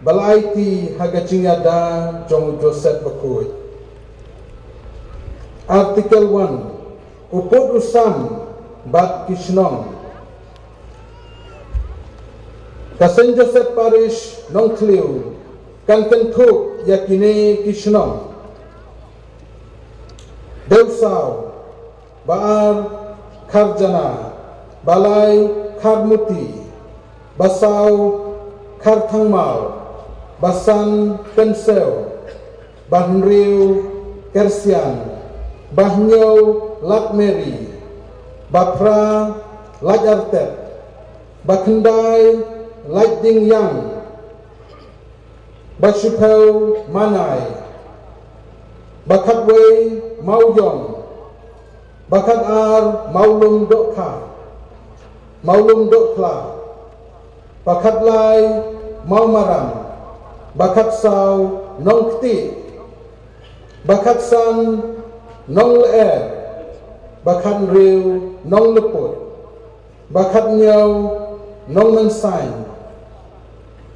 balaiti haga cingada jong Joseph Bakut artikel 1 upod usam bat kisnong ka Saint Joseph Parish nong kliu kan kentuk yakine kisnong Deusau, Baar Karjana, Balai Karmuti, Basau Kartangmal, Basan Pensel, Bahnriu Kersian, Bahnyau Lakmeri, Bapra Lajartet, Bakendai Lightning Yang, Bashupau Manai, Bakatway Mauyong, Bakat Ar Maulung Dokha, Maulung Dokla, Bakat Lai Maumaram, Bakat Sau Nong Kti, Bakat San Nong Leer, Bakat Riu Nong Leput, Bakat Nyau Nong Mensain,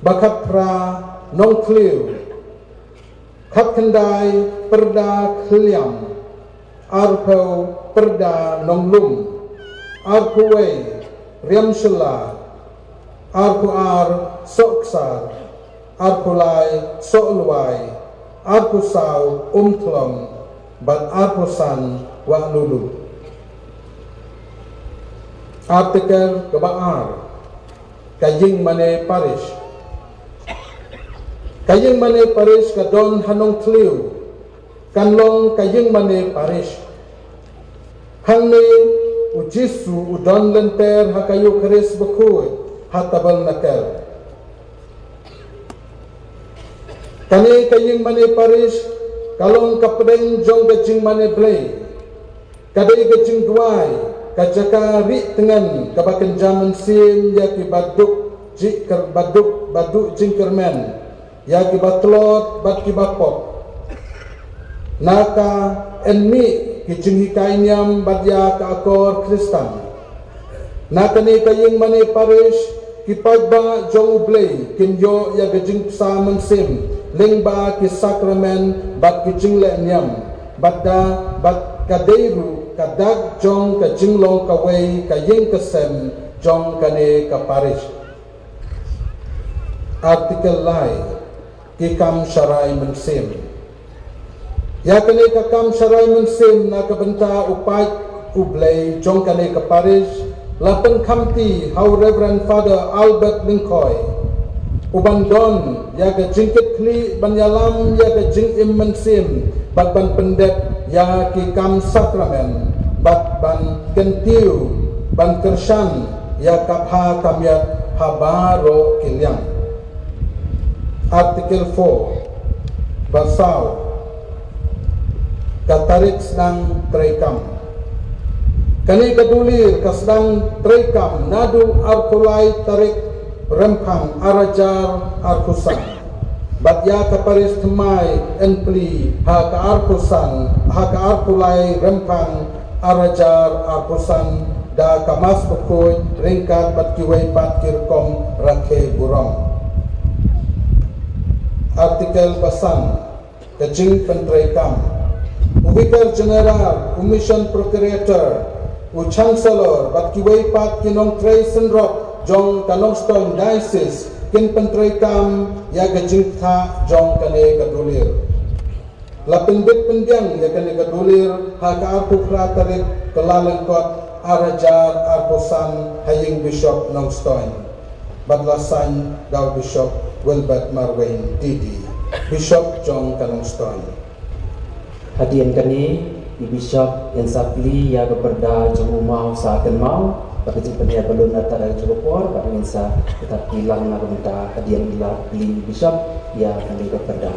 Bakat Pra Nong Kliu, Kat Kendai Perda Kliam, Arpau Perda Nonglum, Arpuwe Riamshela, Arpuar Soksar, Arpulai Solwai, Arpusau Umtlong, Bat Arpusan Waklulu. Artikel Kebaar Kajing Mane Parish. Kajing Mane Parish Kadon Hanong Tliu, Kanlong Kajing Mane Parish. Hangni Ujisu Udon Lenter Hakayu Keris Bekui Hatabal Nakel. Kani Kajing Mane Parish Kalong Kapedeng Jong Kajing Mane Blay, Kadai Kajing Duai, Kajaka Rik Tengan Kabakan Jaman Sim Yaki Baduk Jikar Baduk Jingkermen, Yaki Batlot Baki Bapok, Naka Enmi Kijing Hikainyam Badya Kaakor Kristan. Naka ni Kajing Mane Parish Kipagba Jong Ublay Kinyo Ya Kajing Saman Sim Lingba ki sakramen bat ki jingle nyam badda bat kadeiru kadag jong ka jinglong kaway ka ying kasem jong kane ka parish. Artikel lai ki kam syarai mensim. Ya kane ka kam syarai mensim na kabenta upai ublay jong kane ka parish lapen kamti how Reverend Father Albert Linkoy. Ubandon ya ke jingkit kli banyalam ya ke jing immensim bat ban pendet ya ki kam sakramen bat ban kentiu ban kersan ya kapha kamyat habaro kilyang. Artikel 4 Basau Katarik sedang terekam. Kani kedulir kesedang terekam nadu arkulai tarik Rempang Arajar Arkusan Batya Kaparis Temai Enpli Haka Arkusan Haka Arkulai Rempang Arajar Arkusan Da Kamas Pekui Ringkat Batkiwai Batkirkom Rakhe Burong. Artikel Basan Kajing Pentrekam Vicar General Commission Procurator Chancellor Batkiwai Batkinong Trace Rock Jong Kanongstone Diocese kin pentrekam ya gajing tha jong kane kadulir. Lapindit pendiang ya kane kadulir haka arpu kratarik kelalengkot arajar arpusan haying Bishop Nongstone. Badlasan daw Bishop Wilbert Marwain Didi, Bishop Jong Kanongstone. Hadian kani di Bishop yang sapli ya keperda jong mau saken mau bagi jempenya belum datang dari Jogopor, bagi minsa tetap hilang nak minta hadiah beli Bishop ya kami keperda.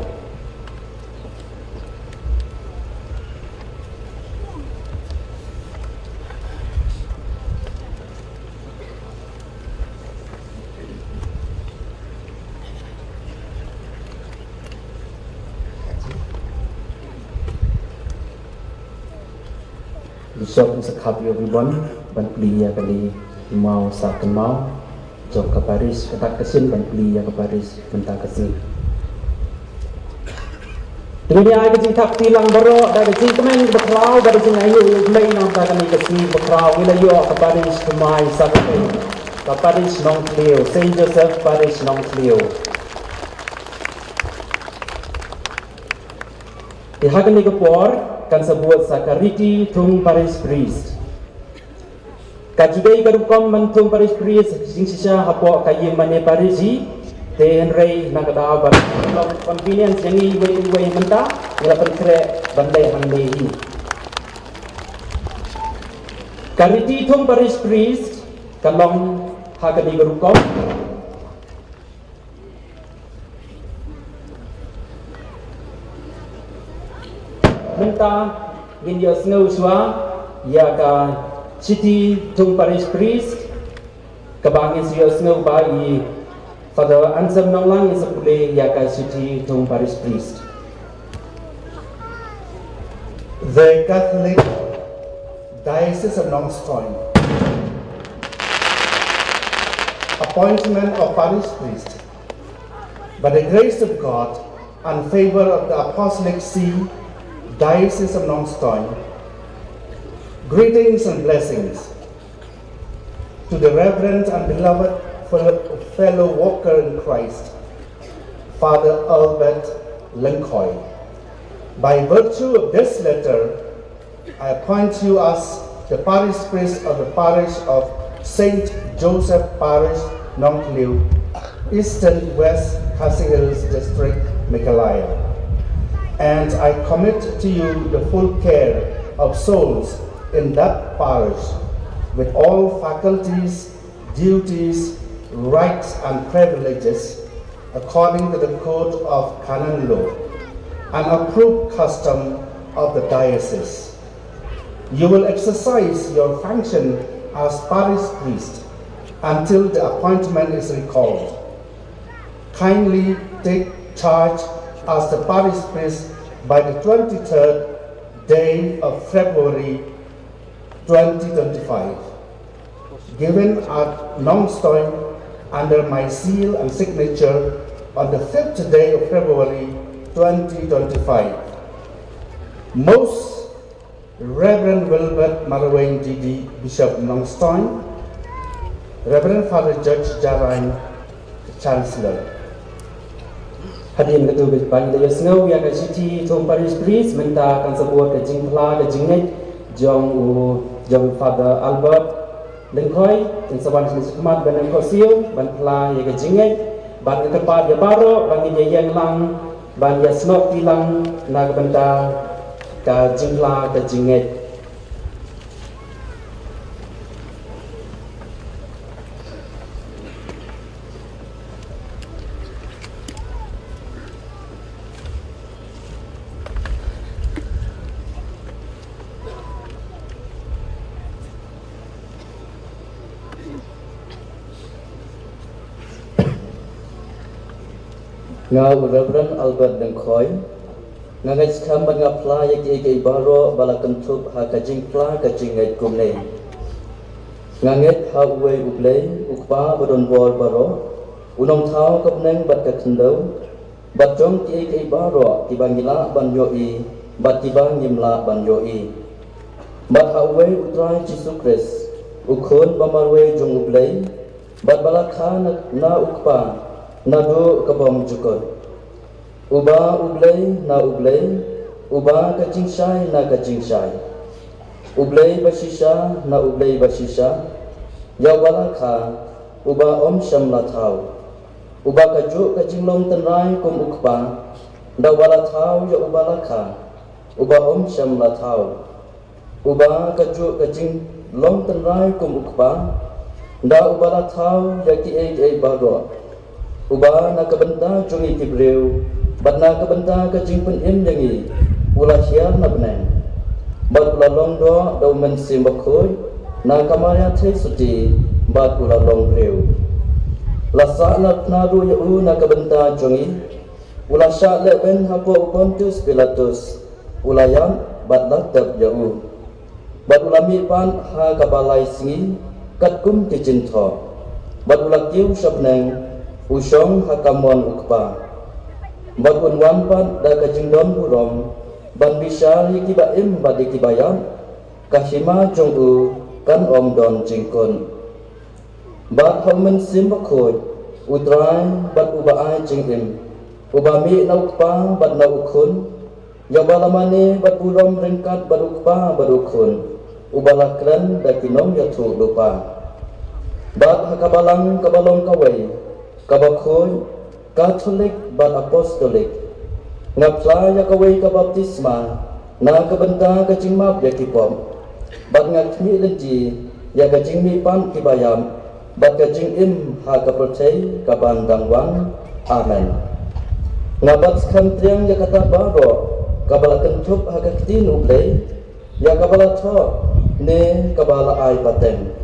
Bishop sekap yo ribon ban beli ya kali mau saken mau jom ke Paris ketak kesin ban beli ya ke Paris bentar kesin. Dunia ai kecing tak tilang baro da kecing kemen bekrau da kecing ayu mulai nang ta kami kecing bekrau wilayo ke Paris kemai saken ke Paris nong Cleo Saint Joseph Paris nong Cleo. Dihakan ni kepor kan sebut sakariti tung Paris Priest. Kajigai karukom mentung Paris Priest sing sisa hapok kayeng mane Parisi te Henry nakada bar convenience yang iwe menta ila pentre bandai handehi. Kariti tung Paris Priest kalong hakadi karukom menta gindio snow swa ya ka city tung Paris Priest kabangin sio snow ba i Father Ansem Nonglang is a pule ya ka city tung Paris Priest. The Catholic Diocese of Nongstoin appointment of Parish Priest by the grace of God and favor of the Apostolic See Diocese of Nongstoin Greetings and blessings to the reverend and beloved fellow worker in Christ, Father Albert Lincoy. By virtue of this letter, I appoint you as the parish priest of the parish of St. Joseph Parish, Nongkliu, Eastern West Khasi Hills District, Meghalaya. And I commit to you the full care of souls in that parish with all faculties, duties, rights and privileges according to the Code of Canon Law, an approved custom of the diocese. You will exercise your function as parish priest until the appointment is recalled. Kindly take charge as the parish priest by the 23rd day of February 2025, given at Nongstoin under my seal and signature on the 5th day of February 2025. Most Reverend Wilbert Maraweng Didi, Bishop Nongstoin, Reverend Father Judge Jarang, Chancellor. Hadirin ketua Bani Daya Sengau yang keciti Tuan Parish Priest minta akan sebuah kejing pela kejingit jong Father Albert Lincoy dan sebuah jenis kemat dan kosio ban pela yang kejingit ban ketepat ya baro ban yang lang ban ya snok tilang nak benda kejing pela kejingit. Ngau Reverend Albert Lincoy ngangai sekham bangapla yak ike baro balakan tup ha kajing pla kajing ngai kumne nganget ha uwe ublei ukba badon bor baro unong thau kapneng bat kakendau bat jong ki ike baro tibangila ban yoi bat tibang nyimla ban yoi bat ha uwe utrai Jesu Christ ukhon bamarwe jong ublei bat balakha na ukpa nado kabam jukon uba ublei na ublei uba kajing syai na kajing syai ublei basisha na ublei basisha ya walakha uba om shamla thau uba kaju kajing long tenrai kum ukpa da wala thau ya uba lakha uba om shamla thau uba kaju kajing long tenrai kum ukpa da uba la thau ya ki ei baro uba na kabenta jungi tibreu bat na kabenta kajing pen im yangi ula hiar na benen bat ula long do dau men sim bakhoy na kamarya thai suti bat ula long breu la sa na ru ya u na kabenta jungi ula sha le ben hapo Pontius Pilatus ula yam bat la tab ya u bat ula mi pan ha kabalai singi kat kum ti jin tho bat ula kiu sapneng usong hakamon ukpa bat unwan pat da kajing don burom ban bisal yikiba im badi kibayam kahima jong u kan om don jingkon bat homen sim bakhoy utrai bat uba ai jing im uba mi na ukpa bat na ukhun ya balamane bat burom ringkat bat ukpa bat ukhun uba lakran da kinom yathu lupa bat hakabalang kabalong kawai kabakhoy Katolik bat apostolik ngapla ya kawai ka baptisma na kabenta kajing map ya kipom bat ngakmi lenji ya kajing mi pan kibayam bat kajing im ha kapercay kabandang wang amen ngabat skantriang ya kata baro kabala kentup ha kaktin ublay ya kabala tho ne kabala ai paten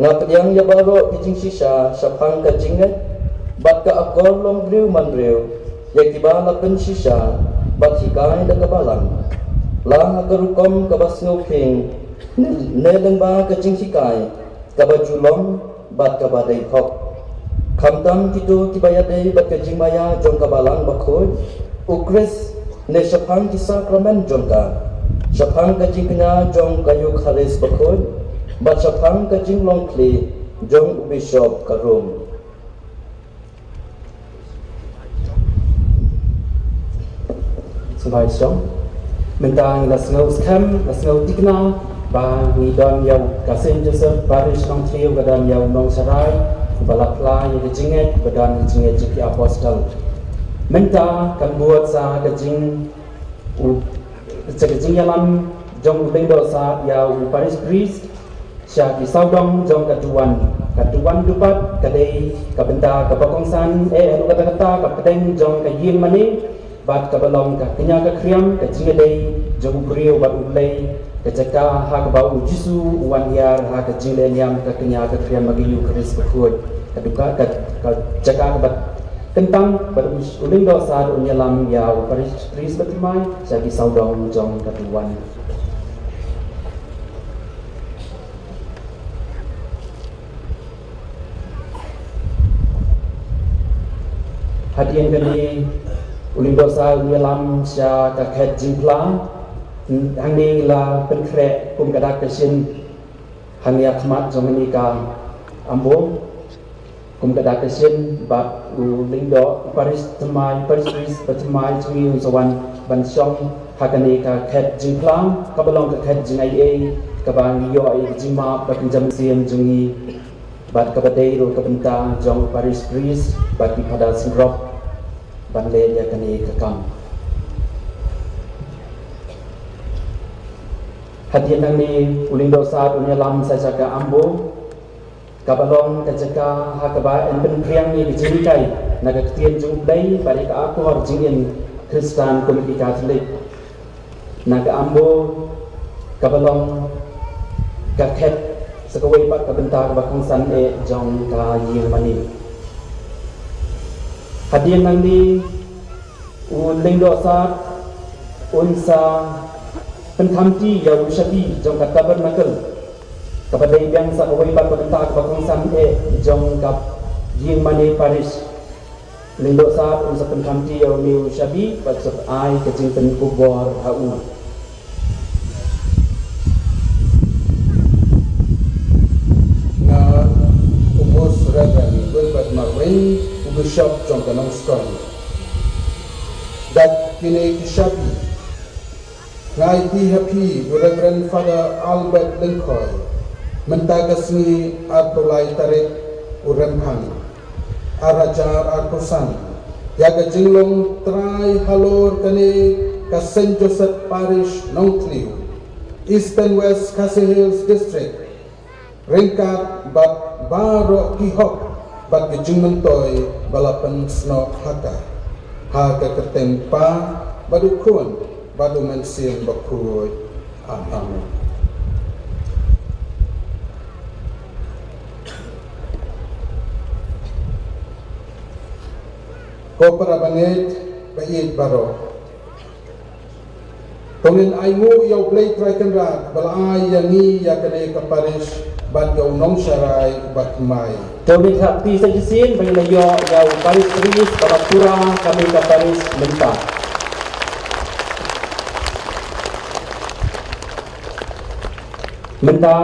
ngapiang ya baro kajing sisa sapang kajinget bat ka akor long breu man breu ya kibala pen sisa bat hikai da kabalang la hakarukom kabasngo king ne lengba kajing hikai kabajulong bat kabadai thok kamtam kitu kibayadei bat kajing maya jong kabalang bakhoy ukris ne sapang ki sakramen jongka Syapang kajing kena jong kayu khalis bakun, bat syapang kajing long kli jong bishop karum. Sampai syong, mentang lasngau skam, lasngau tikna, ba ngidam yau kasen Joseph Parish nong trio gadam yau nong sarai, balakla yang kejinget badan kejinget jeki apostol. Menta kan buat sa kejing Sekejing yalam jong bendo sa yau Paris Priest sya ki saudong jong katuan dupat kadai kabenta kapakongsan anu kata-kata kapeteng jong kayim mani bat kabalong ka kenya ka kriam ka jingadai jong brio bat ulai kecaka ha ka bau jisu wan yar ha ka jingle nyam ka kenya ka kriam magiyu kris bakut kaduka ka caka ka bat kentang beruling dosa unyalam yau Paris bertemai jadi saudong jong katuan. Hadian kini uling dosa unyalam sya kaket jimpla hang la penkrek kum kadak kesin hang ya khmat jong ni ka ambo kum kada kesin bat uling do Paris Priest bertemai cungi unsawan ban syong hakane ka khet jingplang kabalong ka khet jingai e kabang yo ai jima bat jam siem jungi bat kabadai ro kabenta jong Paris Priest bat di pada singrop ban le ya kane ka kam hadian nang ni uling do saat unya lam sa ka ambo kabalong kajaka hakaba en ben priang ni dijinikai naga ketien jung play pada ka aku har jingin Kristen komiti Katolik naga ambo kabalong kaket sekawai pat kabenta kabakongsan e jong ka yir mani hadian nang di uling dosa unsa pentamti ya ushabi jong ka tabernacle kepada yang sakawai bat perintah bakongsan jong kap ying mane Paris lindok saat unsa penkamti yau niu syabi bat sep ai kejing pen kubor hau na umos reverend Wilbert Marwin ubishop jong kanong strong dat kini kishabi ngai ti happy Reverend Father Albert Lincoln mentagasni atulai tarik uremhan arajar arkosan yaga jinglong try halor kani ka St. Joseph Parish Nongtliu East and West Khasi Hills District ringkat bat baro kihok bat gejingmentoy balapan sno haka haka ketempa badukun badu mensin bakuy amin. Ko para bangit bait baro tongin aimu yaw play try kanra balai yangi ya kane ka Paris bat yaw nong sarai bat mai tongin hakti sa jisin bang layo yaw Paris Priest paratura kami ka Paris menta menta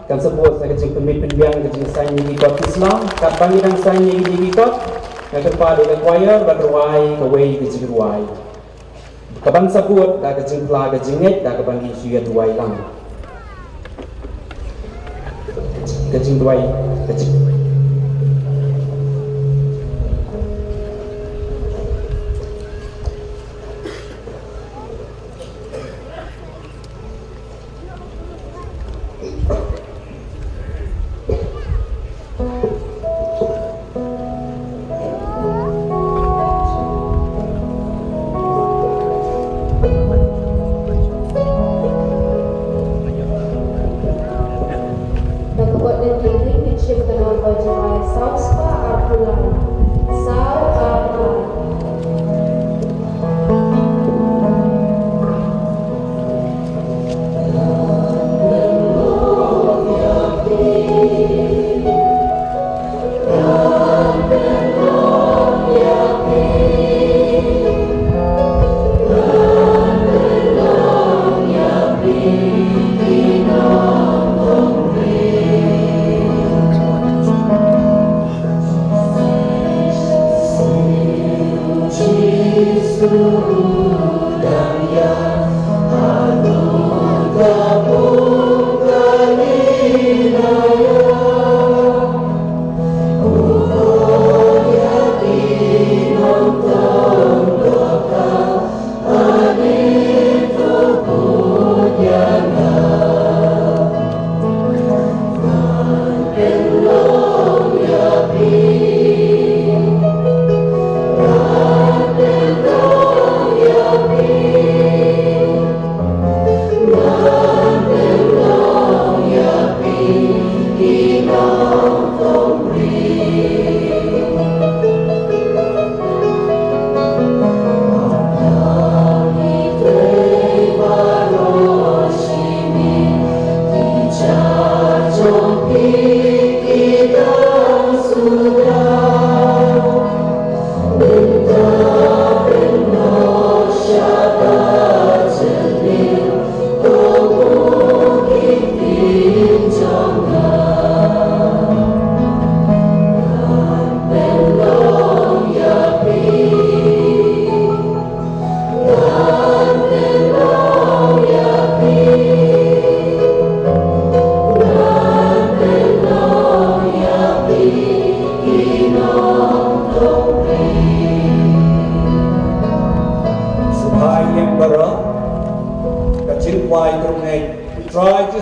kan sebut sa kecing pemimpin biang kecing sain ni kot Islam kat bangidang sain ni kot yang kepada choir berruai kawai kecing ruai kaban sabut dah kecing pla kecingit dah kebangi suya ruai lang kecing ruai kecing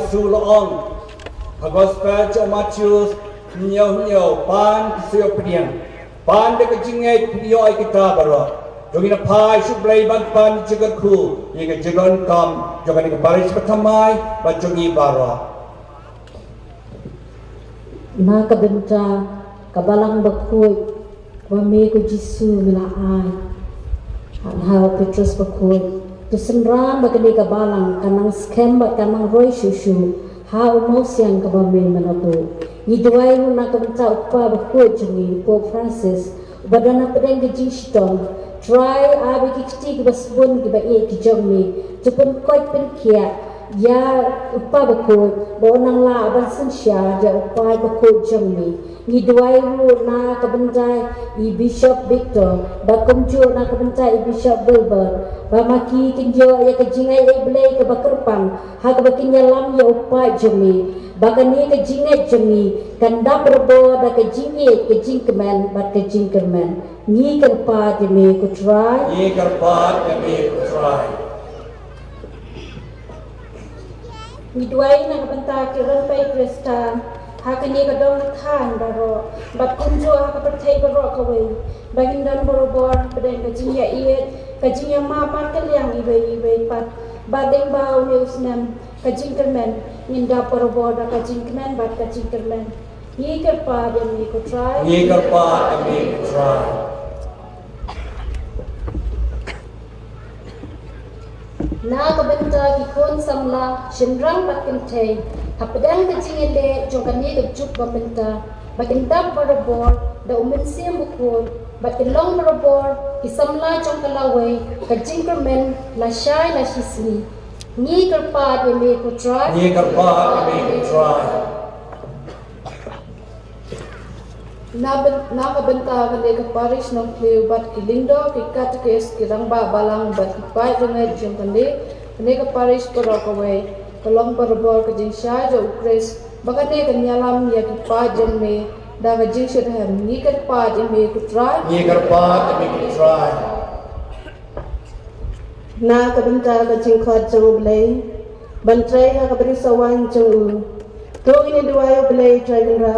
Giêsu loong Gospel cho Matthew nhiều pan siêu pediang pan de kejingai pioi kita baro jogina pai su blai ban pan jagat khu ye ke jagon kam jogani ke baris pertamai ba jogi baro na kabenta kabalang bakoi wame ko Jisu mila ai han hao Petrus bakoi tu senran bagani kabalang kanang scam ba kanang roi shushu hao mosiang kabame manabu ni duai na kabenta upa bakoi jungi Pope Francis badana pedang gejing shitong try abi kiti basbun ki ba e ki jongmi tupun koi pen kia ya upa bakoi bonang la ban sensia ja upa bakoi jongmi ni duai na kabenta i Bishop Victor ba komju na kabenta i Bishop Wilbur ba maki kinjo ya kejingai e blai ke bakerpang ha ka bakinya lam ya upa jongmi bagani ke jinget jengi kanda berbo da ke jinget ke jingkemen bat ke jingkemen ni kerpa demi ku try ye karpat kami try ni duai na benta ke rampai Krista hakani ka dong than baro bat kunjo ha ka perthai baro ka wei bagin dan boro bor bedeng ke jingya iet ke jingya ma pat ke liang iwe pat badeng bau ne usnam ke jingkemen Ninda paroboda kajingkemen bat kajingkemen. Ye kerpa demi ku try. ye karpat kami try Na kabenta ki kon samla shimrang bat kente. Hapadang kajingele jongkani kejuk bambenta. Bakin dab parabor da umen siam bukul. Bakin long parabor ki samla jongkalaway kajingkemen la shai la shisni. Ni kerpa demi ku try. ye karpat kami try Na kabenta kale ka parish ng kliw bat kilindo kikat kes kirang ba balang bat kipai rungai jong kane ka parish paro kawai kalong parabor ka jing sha jo ukres bakane ka nyalam ya kipai jong me da ka jing shirham ni ka pa me ku try ye karpat kami try Na kabenta ka jingkot jang blay bantray ha kabri sawan jang u to ini duayo blay dragon ra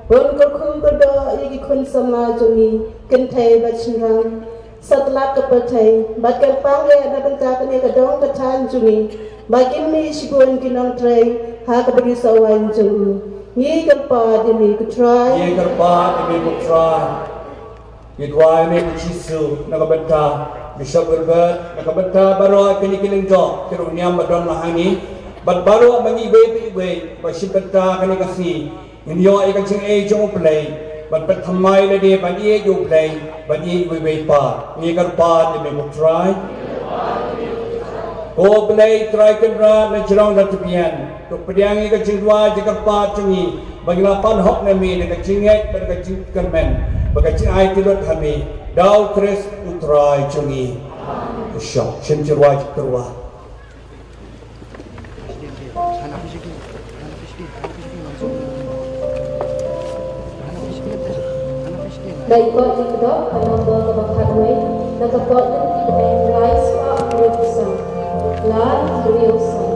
bon ko khu ko do igi kun sama jungi kentai bachinrang satlat ka pathai bakal pange na benta ka ne ka dong ka than jungi bakin mi shibon kinong tray ha kabri sawan jang u ni ka pa de mi ku try ye karpat kami try ye dwai me Giêsu na kabenta Bishop Wilbur na kabenta baro kini jo kiro niam badon lahani bat baro mangi we ba shibenta kani kasi inyo ay kajing e jong play bat pat thamai le de ban ye jo play ban ye we pa ni karpa de me try ko play try kamera na jirong na tupian to pediang e kajing dua je karpa chungi bagila pan hok na me de kajing e ban kajing kermen bagajing ai tilot hami dau tres utrai chungi syok shimjirwa jikrwa Dai kot di kedok kanang do ka bakadway nakapot din ti and rice pa ang lan kuriosa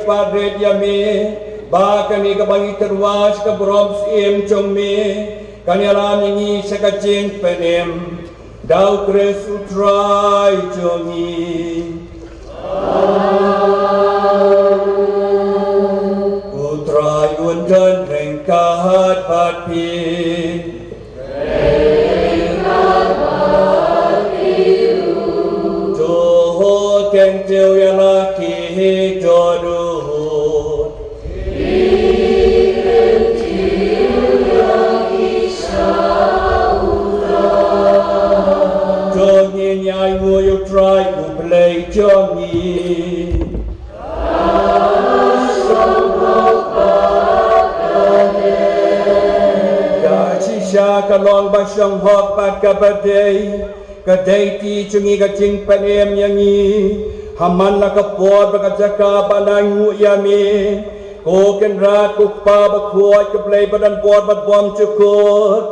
Padre yame bakani kabangi terwas ke brom sim chome kanyalan ini sekacing penem dau kres utrai jongi utrai undan rengkat pati Joho keng teu ya laki jodoh Nyai ngoyo try ku play jongi Ga shisha kalong basong hok pat kabadei Kadai ti chungi ka ching panem yangi Haman na kapod bakajaka banay nguyami Ko kenrat ku pa bakuat ka play badan pod bat bom chukot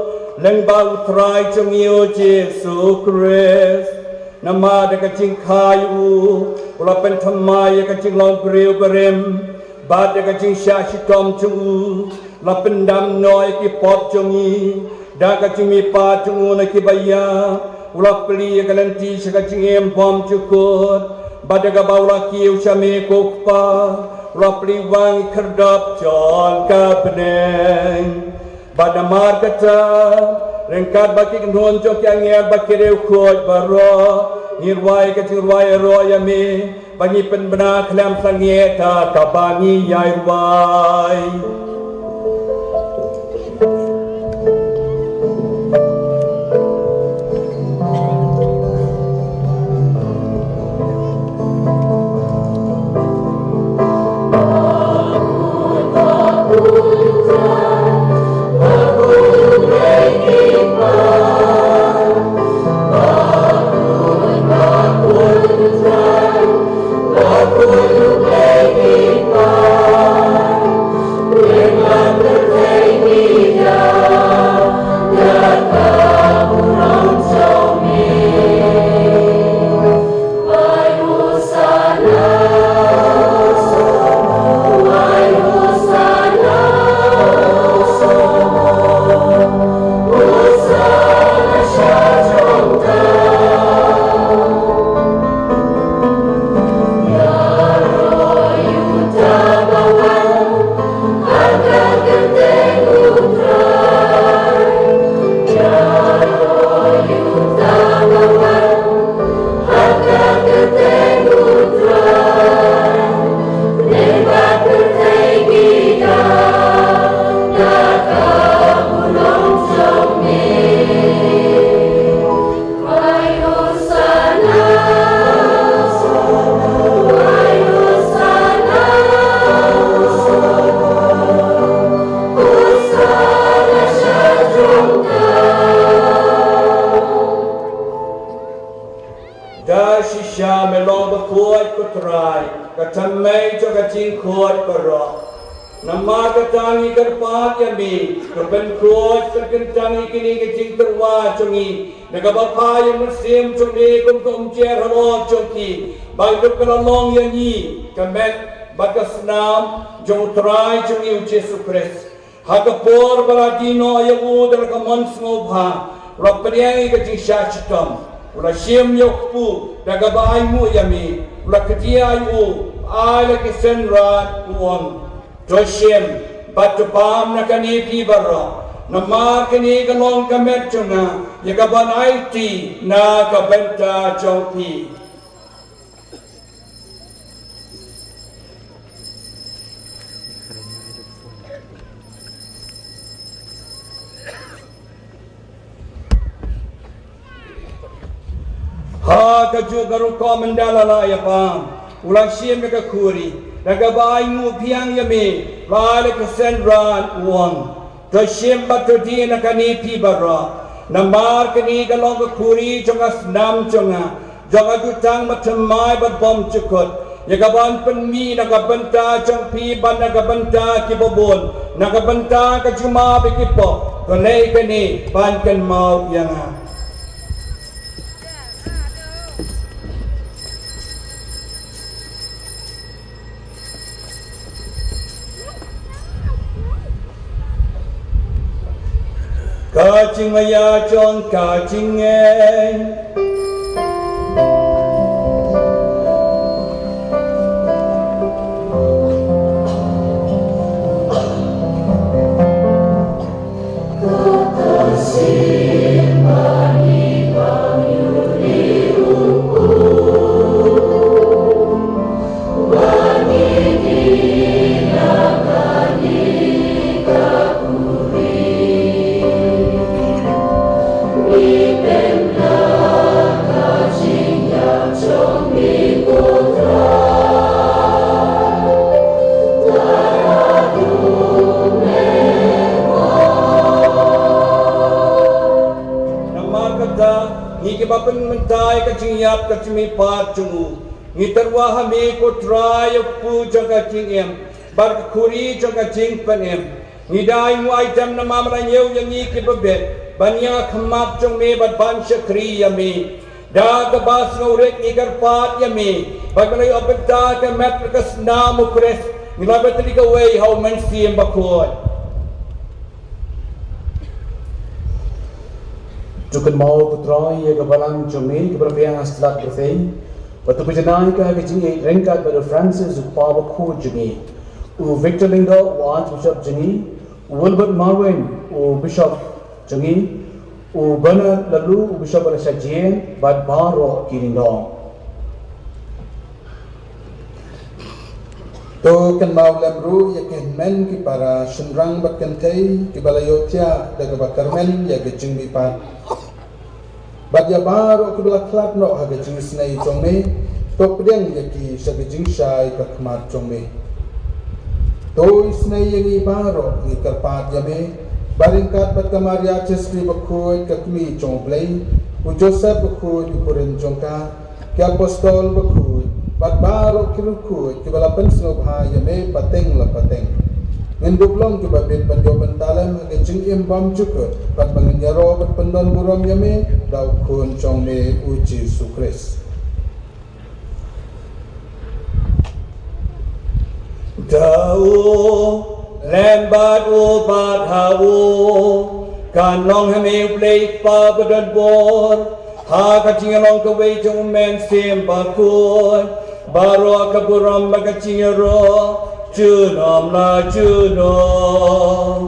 Leng bau try chungi o Jesu Christ Nama de kacing kayu, ulapen thamai kacing long priu kerem, bad de kacing syashitom chungu, lapen dam noi ki pop chungi, da kacing mi pa chungu na ki baya, ulapli kalanti kacing em pom chukut, bad de kabau ki usame kokpa, ulapli wang kerdap jon kapneng, bad mar kata. Rengkat baki kenhon jok yang nyer baki reu khoj baro nirwai ke nirwai ro yami bagi penbena klam sangie ta kabangi yai wai Yeah. kuat kutrai katamai jo kajing kuat baro nama katangi kerpat yami kerben kuat kerkentangi kini kajing terwa jongi nagabapa yang musim jongi kum cer halo jongi baik kelalong yani kamet bakas nam jong trai jongi Yesus Kristus hakapor baladino ayawu dalam kamon semua raperiangi kajing syachitam ula siem yokpu dagabai mu yami ula ketia yu ala kisenrat uang Josiem batu pam nakani pi barra nama kini kalong kamet chunga yakaban IT na kabenta jongpi ha kaju garu ko mandala la ya pam ulang siem ka kuri nagabai mu piang yami balik senran uang to siem batu di nakani pi barra namar kini kalong ka kuri jonga nam jonga jonga jutang matamai bat bom cukut yagaban penmi nagabenta jong pi ban nagabenta kibobon nagabenta ka juma bikipo kolei kani ban kan mau yanga Kacing maya jong kacing Yap kacimi pat jungu ngitarwa hami ko try pu jaga jingem bar khuri jaga jing panem ngidai mu item na mamra nyeu yangi ki babet banya khamat jong me bat ban shakri yami da ga bas ngorek igar pat yami bagalai opta ka mat kas nam ukres ngilabet ka way how man sim bakot Jukan mau putroi ya kebalang jomni keberpiang aslat berfei. Batu pujanai ka kejingi rengkat pada Francis upawa ku jengi. U Victor Lindo u Archbishop jengi. U Wilbert Marwin u Bishop jengi. U Bernard Lalu u Bishop Al-Shajien bad baro kirindong. To kan mau lemru ya ken men ki para sunrang bakentei ki balayotia daga bakarmen ya gejing bipat badya baro ki balaklat no ha gejing snai chongme to pdeng ya ki sagejing shai ka khmat chongme to snai yangi baro ni karpat yame baringkat bat kamaria chesri bakhoi kakmi chongblei u Joseph bakhoi ukoren chongka ki apostol bakhoi bat baro kiruku kibala pensno bha yame pateng la pateng ngendublong kiba bin banjo bentalam ke jingim bam cukur bat bangyaro bat pendon buram yame dau kun chongme uji sukres dau lembat u bat hawo kanong hame play pa badan bor ha kachingalong ka wei jong men sim bakun Baro kaburam bagachiro junom la junom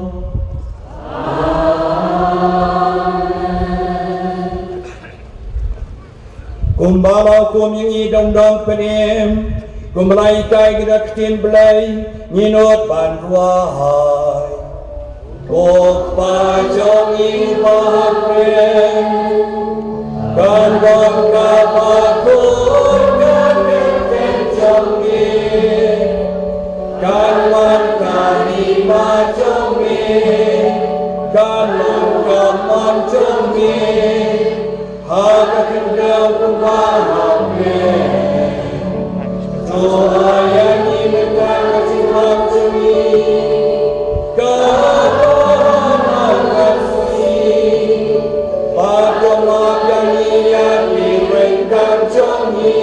kumbala kum yang idong dong penim kumbalai kai gerak tin belai nyinot banruahai kok pajong ing pahapren kan bang kapakun Kalman kami macamnya, kalman kaman cumnya, harga kendang kumahamnya, doa yang dimenang kecilap jemi kebenaran suci pada maaf yang niat direngkan jemi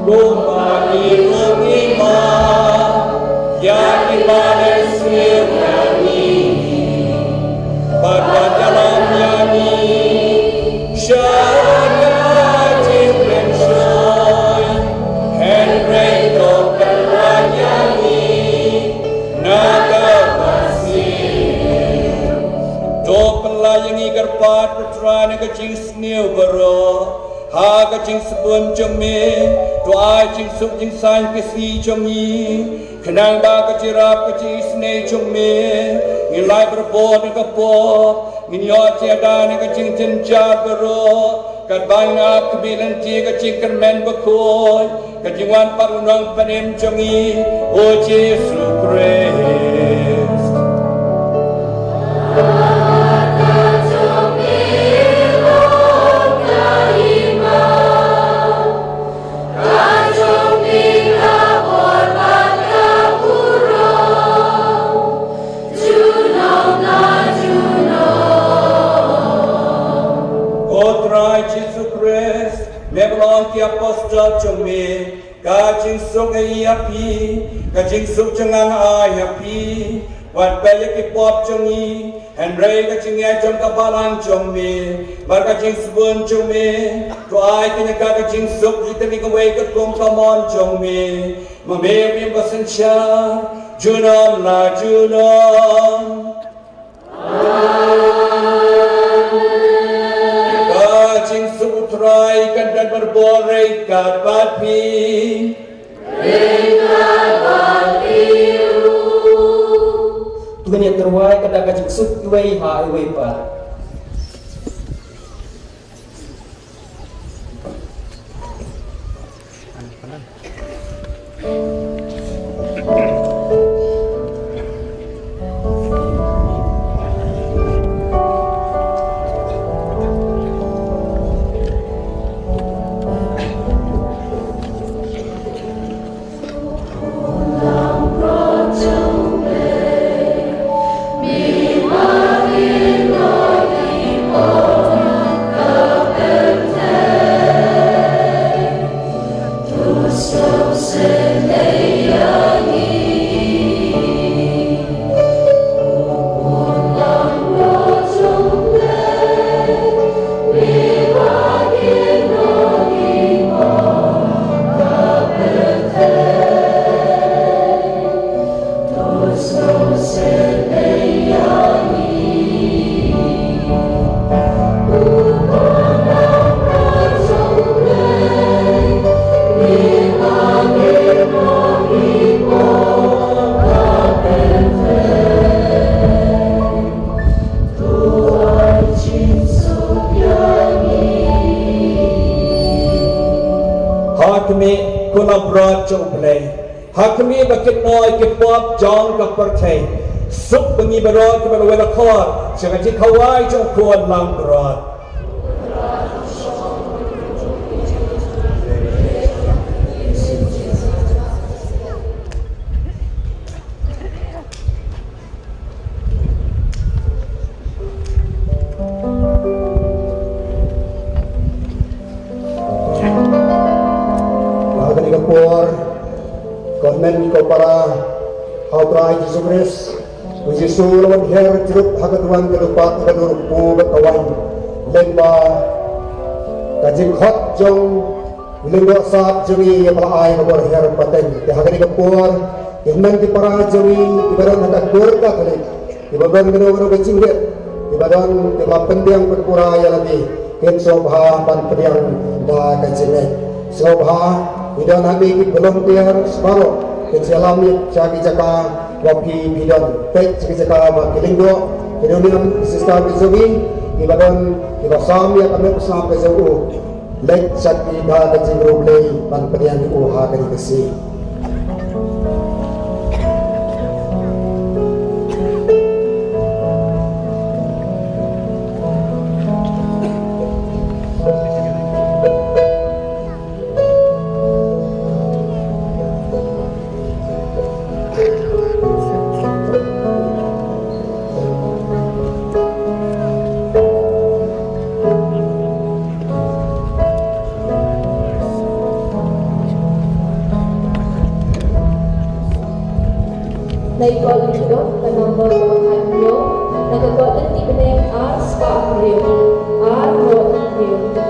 gumpa dirungima yang dibalas sirnani pada dalam nyanyi syariat jibren syai Henry Dokter Nyanyi naga masih do pelayangi gerpat putra naga jing sniu bero ha ka jing sebun jemi doa jing sub jing san kesi jemi kenang ba ka jirap ka jing snei jemi ngilai berbod ka pop nginyo tiada ka jing jenja bero kat bangna kebilan ti ka jing kermen bakoi ka jing wan parunang panem jemi o Yesus Christ Jesus Christ, Lebanon ki apostol jome, kajing sung iapi, kajing sung jangang ayapi, wat balik ki pop jongi, Henry kajing jom kapalang jome, bar kajing sebun jome, to ai kini kajing sung jitani kawai kum kamon jome, mamem basencha, junom la junom. Kajing sutrai kandan berborai kapat pi Tuhan yang terwai kada kajing sut iwai ha iwai pa Hakmi kuna brat jomplay Hakmi bakit noy ke pop jong ka pertai Sup bengi berot ke berwela kor Jangan jikawai jong kuat lang berat Government ko para hautrai Yesus Kristus, Yesus lawan her jeruk hagatuan kelupat kadurukku bekawan lemba kajing hot jong lemba saat jeri pelai kabur her paten dihagani kapur yang di para jeri ibaran hendak berkah kali ibaran kena kecing dia ibaran ibaran pendiang berpura yang lebih kensobha pan pendiang dah kecing sobha Bidan hati belum tiar separuh kecilami cagi jaka wapi bidan pek cagi jaka makilinggo kemudian sistem kezogi ibadan ibasam yang kami pesam kezogu lek sakti dah kecil roblei pan pedian uha kali kesi hidup dan nombor kebakan beliau dan kekuatan di beneng ars pak beliau roh beliau.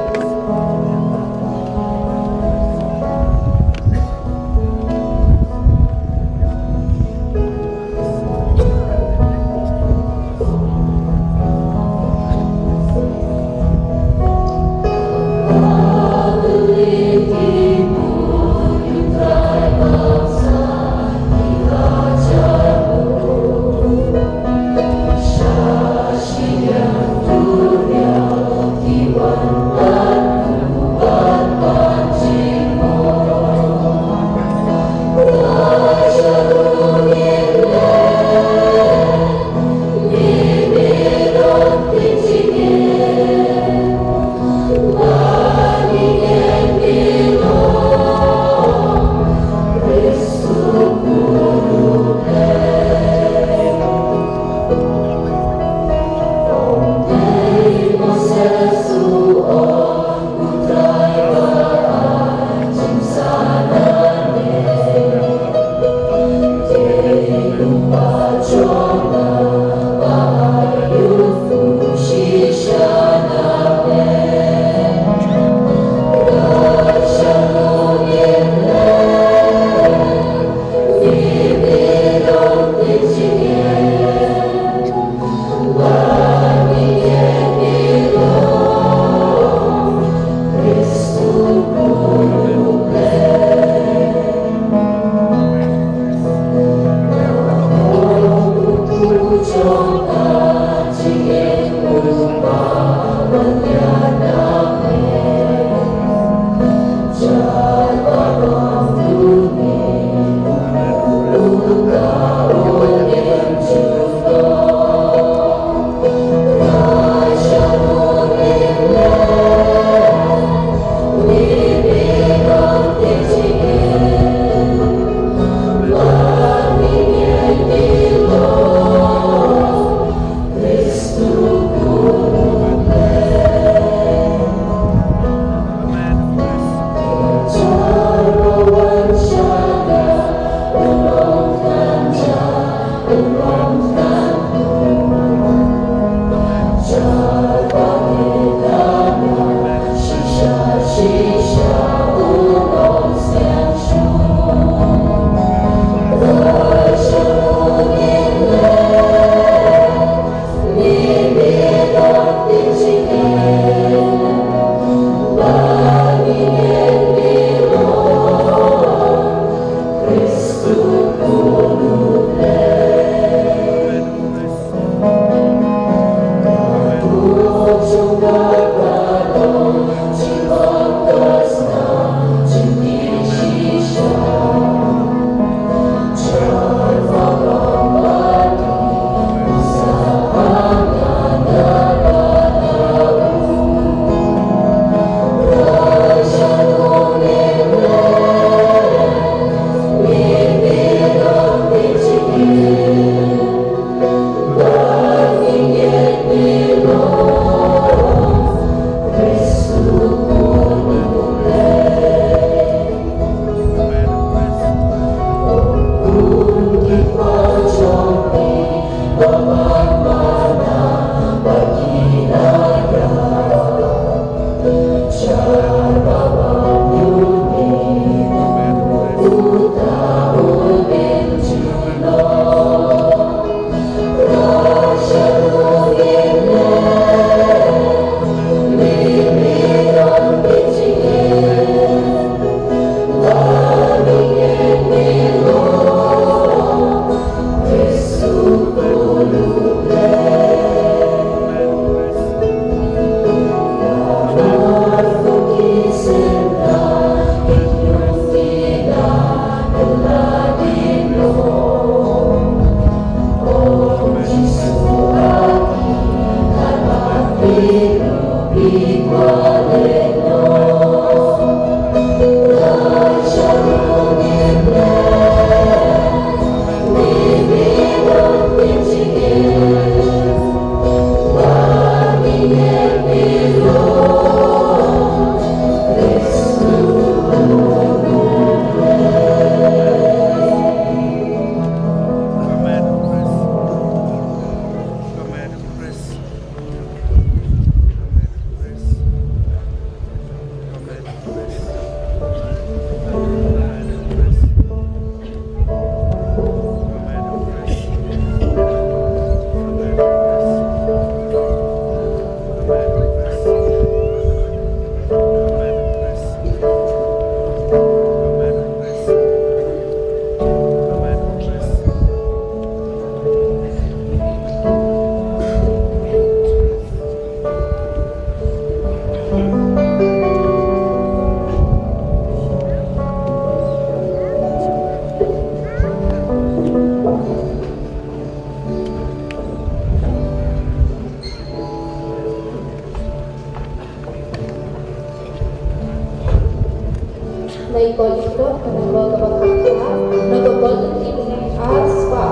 na ikol ito kanalo kabakakya nagagol tim as pa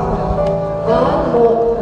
an mo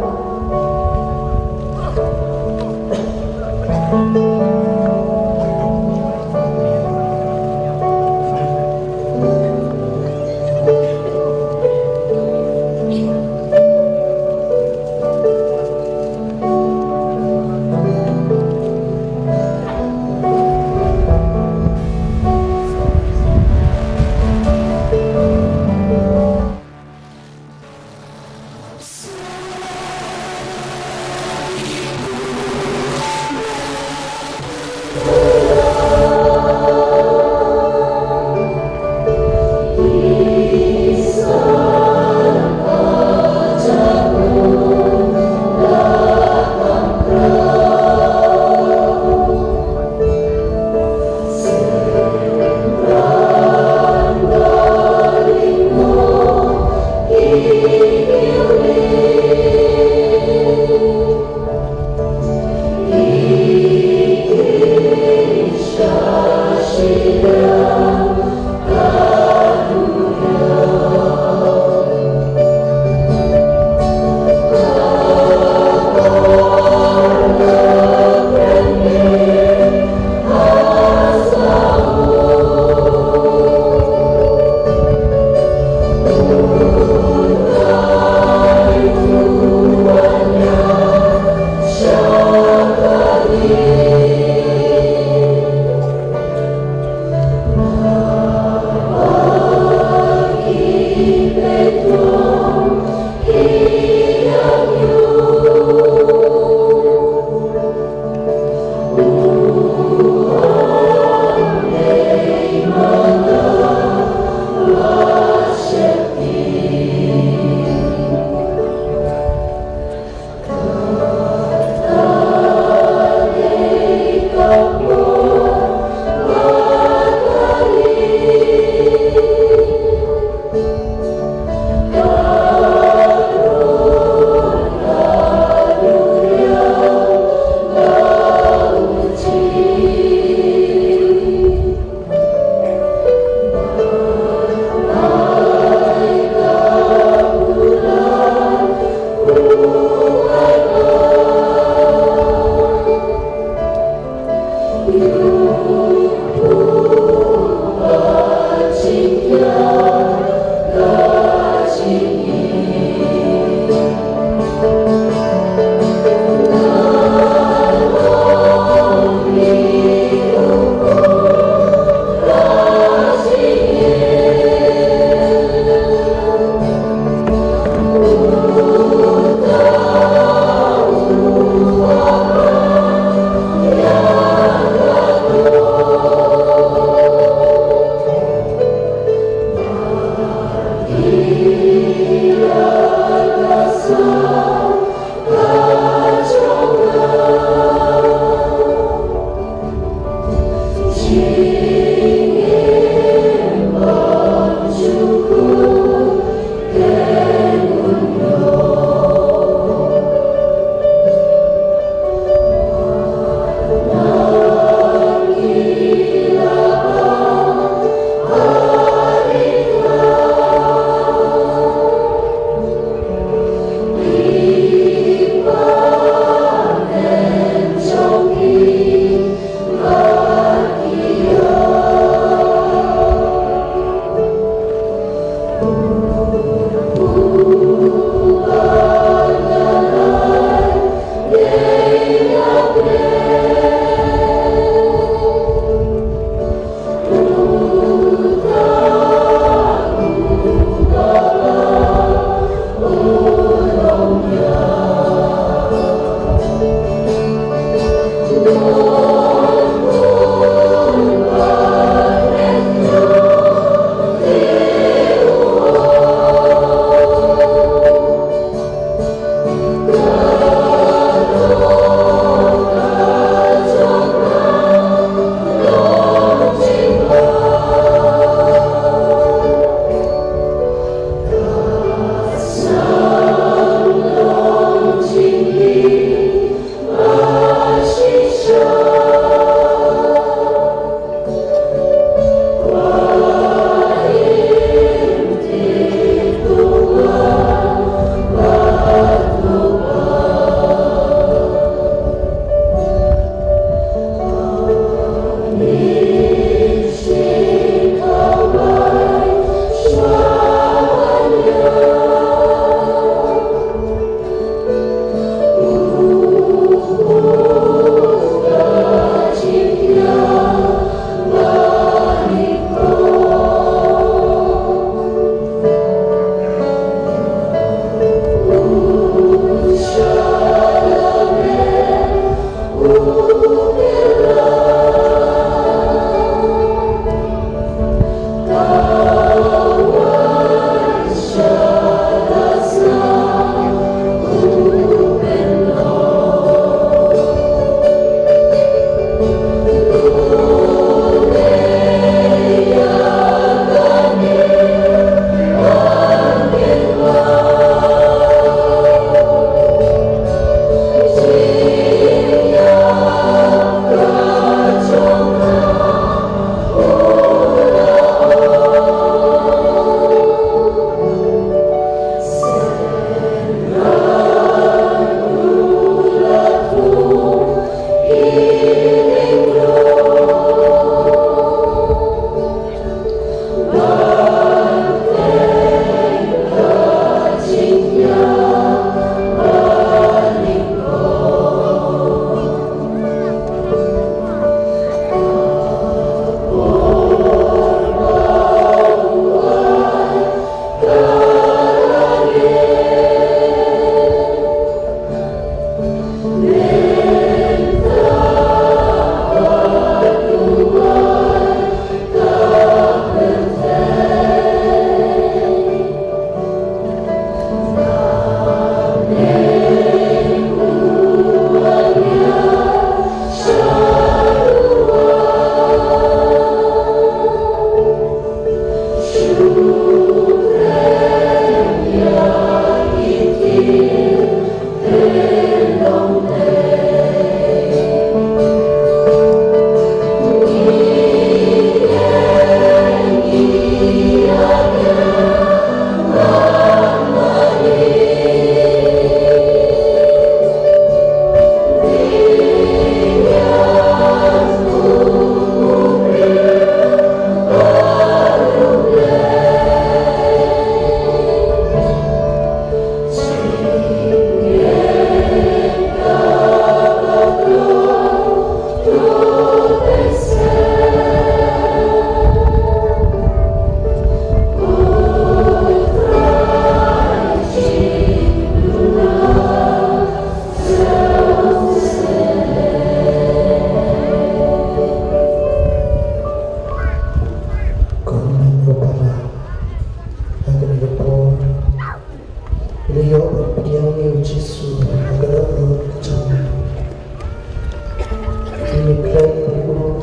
Kini krai ibu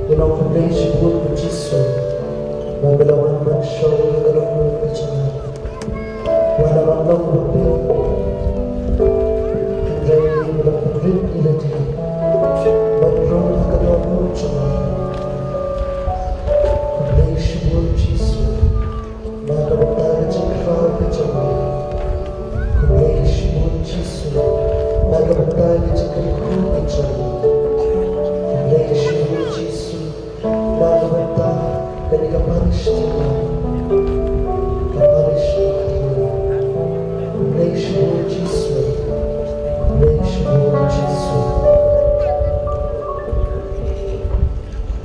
Yang kumlay sibut berjisu Magalawan bersyaw Magalawan berjana Walawan lang berpi Kandray Magalawan iladi Badrong Magalawan berjana Kumlay sibut berjisu Magalawan jikra berjana Kumlay sibut berjisu Magalawan jikra berjana Yesu Yesu lalu beta dari kaparistia Yesu Yesu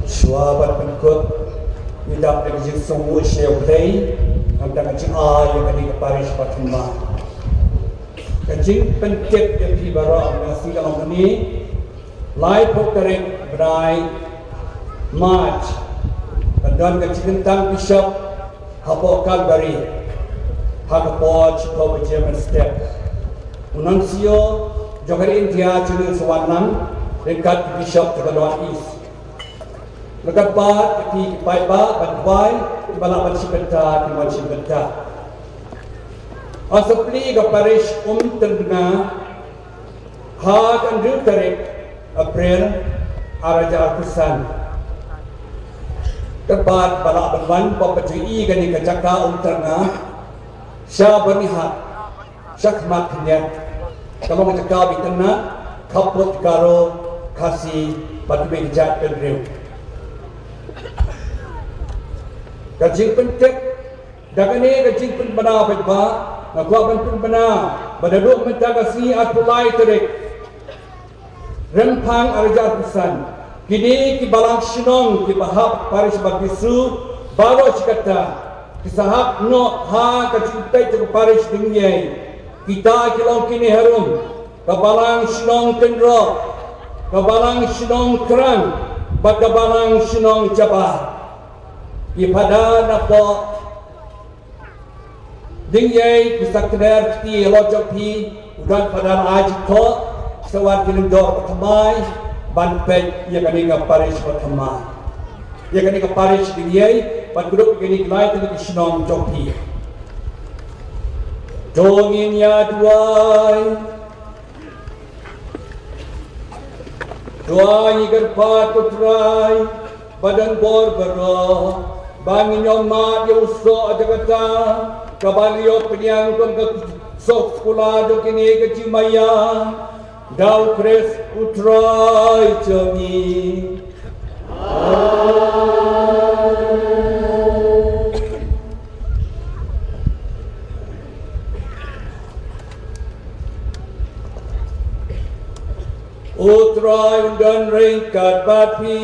Suabat berikut Widap dari jik semua syai'u play Angka kacing yang kini keparis Fatimah Kacing pencet yang dibara Nasi kalau ini Lai pokterek berai March dan kecintang Bishop Hapo Calvary Hakapo Chico German Step Unancio Jogari India Chile Sawanang dekat Bishop Jakarta East lekat bat di Paiba Bantuai Balapan Cipeta Timon Cipeta Asapli ke parish terdengar Hak Andrew Tarek April Araja Arkusan Tepat balak berwan Papajui gani kejaka Unterna Syah bernihat Syakmat kenyat Kalau kejaka Bitena Kaput karo Kasih Batu Bejat Pendriu Kajing pentek Dagani kajing penbena Bajba Nakwa penbena Badaduk mentagasi Atulai terik Rempang Araja Arkusan Kini kibalang sinong kibahap paris bagisu baru cikata kisahap no ha kacintai cek paris dingyai kita kilong kini harum kabalang sinong kendro kabalang sinong kerang bagabalang sinong jabah ipada napo dingyai kisah kener ti lojok pi udan pada ajito sewat kilindor pertamai Banpet yang kini ke Paris pertama, yang kini ke Paris dingyai, ban grup kini kelai tadi kesenong joki. Dongin ya duai gerpat putrai, badan bor berah, bangin yomat yang usok Jakarta, kabalio penyang kon ke sok sekolah jokini ke Cimaya. Dau kres utrai jami utrai undan ringkat bati